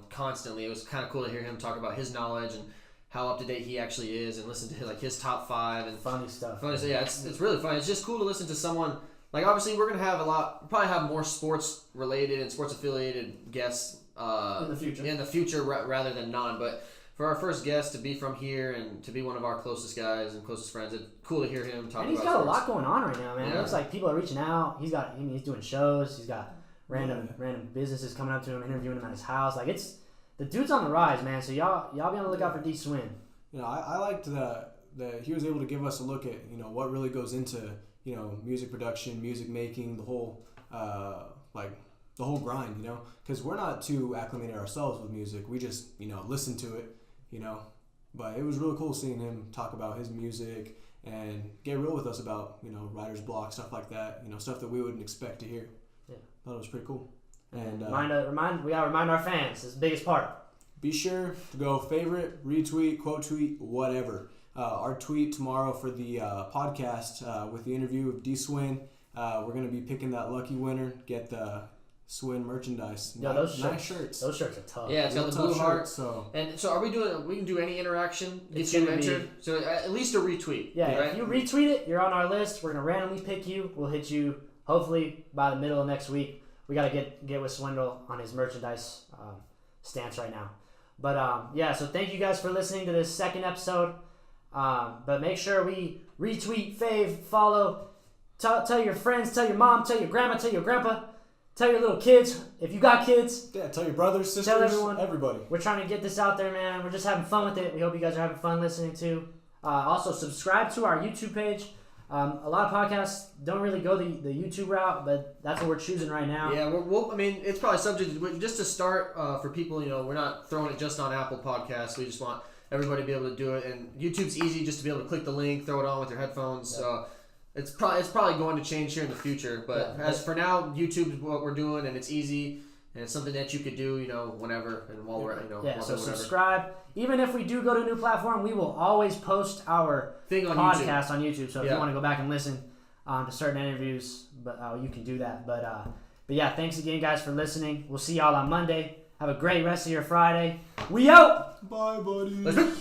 Speaker 3: constantly, it was kind of cool to hear him talk about his knowledge and how up to date he actually is, and listen to his top 5 and
Speaker 1: funny stuff.
Speaker 3: Yeah, it's really fun. It's just cool to listen to someone. Like, obviously we're gonna have probably have more sports related and sports affiliated guests in the future rather than none, but for our first guest to be from here and to be one of our closest guys and closest friends, it's cool to hear him talk about.
Speaker 1: And he's got a lot going on right now, man.
Speaker 3: Yeah.
Speaker 1: It looks like people are reaching out. He's doing shows. He's got random businesses coming up to him, interviewing him at his house. Like, the dude's on the rise, man. So y'all be on the lookout for Dswin.
Speaker 2: I liked that he was able to give us a look at what really goes into music production, music making, the whole the whole grind, because we're not too acclimated ourselves with music. We just listen to it, but it was really cool seeing him talk about his music and get real with us about writer's block, stuff like that, stuff that we wouldn't expect to hear. Yeah, I thought it was pretty cool. And
Speaker 1: we gotta remind our fans. It's the biggest part.
Speaker 2: Be sure to go favorite, retweet, quote tweet, whatever. Our tweet tomorrow for the podcast with the interview of Dswin. We're gonna be picking that lucky winner. Get the Swin merchandise.
Speaker 1: Yeah,
Speaker 2: nice shirts.
Speaker 1: Those shirts are tough.
Speaker 3: Yeah, it's got the blue heart.
Speaker 2: So
Speaker 3: are we doing? We can do any interaction. Get you entered. So at least a retweet.
Speaker 1: Yeah,
Speaker 3: right?
Speaker 1: if you retweet it, you're on our list. We're gonna randomly pick you. We'll hit you hopefully by the middle of next week. We gotta get with Swindle on his merchandise stance right now. But so thank you guys for listening to this second episode. But make sure we retweet, fave, follow, tell your friends, tell your mom, tell your grandma, tell your grandpa, tell your little kids. If you got kids,
Speaker 2: tell your brothers, sisters,
Speaker 1: tell everyone.
Speaker 2: Everybody.
Speaker 1: We're trying to get this out there, man. We're just having fun with it. We hope you guys are having fun listening too. Also, subscribe to our YouTube page. A lot of podcasts don't really go the YouTube route, but that's what we're choosing right now.
Speaker 3: Yeah, it's probably subject to, just to start for people. We're not throwing it just on Apple Podcasts. We just want everybody to be able to do it, and YouTube's easy just to be able to click the link, throw it on with your headphones. Yep. So it's probably going to change here in the future. But as for now, YouTube's what we're doing, and it's easy. And it's something that you could do, whenever and while we're,
Speaker 1: so subscribe. Even if we do go to a new platform, we will always post our podcast on YouTube. So if you want to go back and listen to certain interviews, but you can do that. But yeah, thanks again, guys, for listening. We'll see y'all on Monday. Have a great rest of your Friday. We out.
Speaker 2: Bye, buddy.
Speaker 3: Let's go.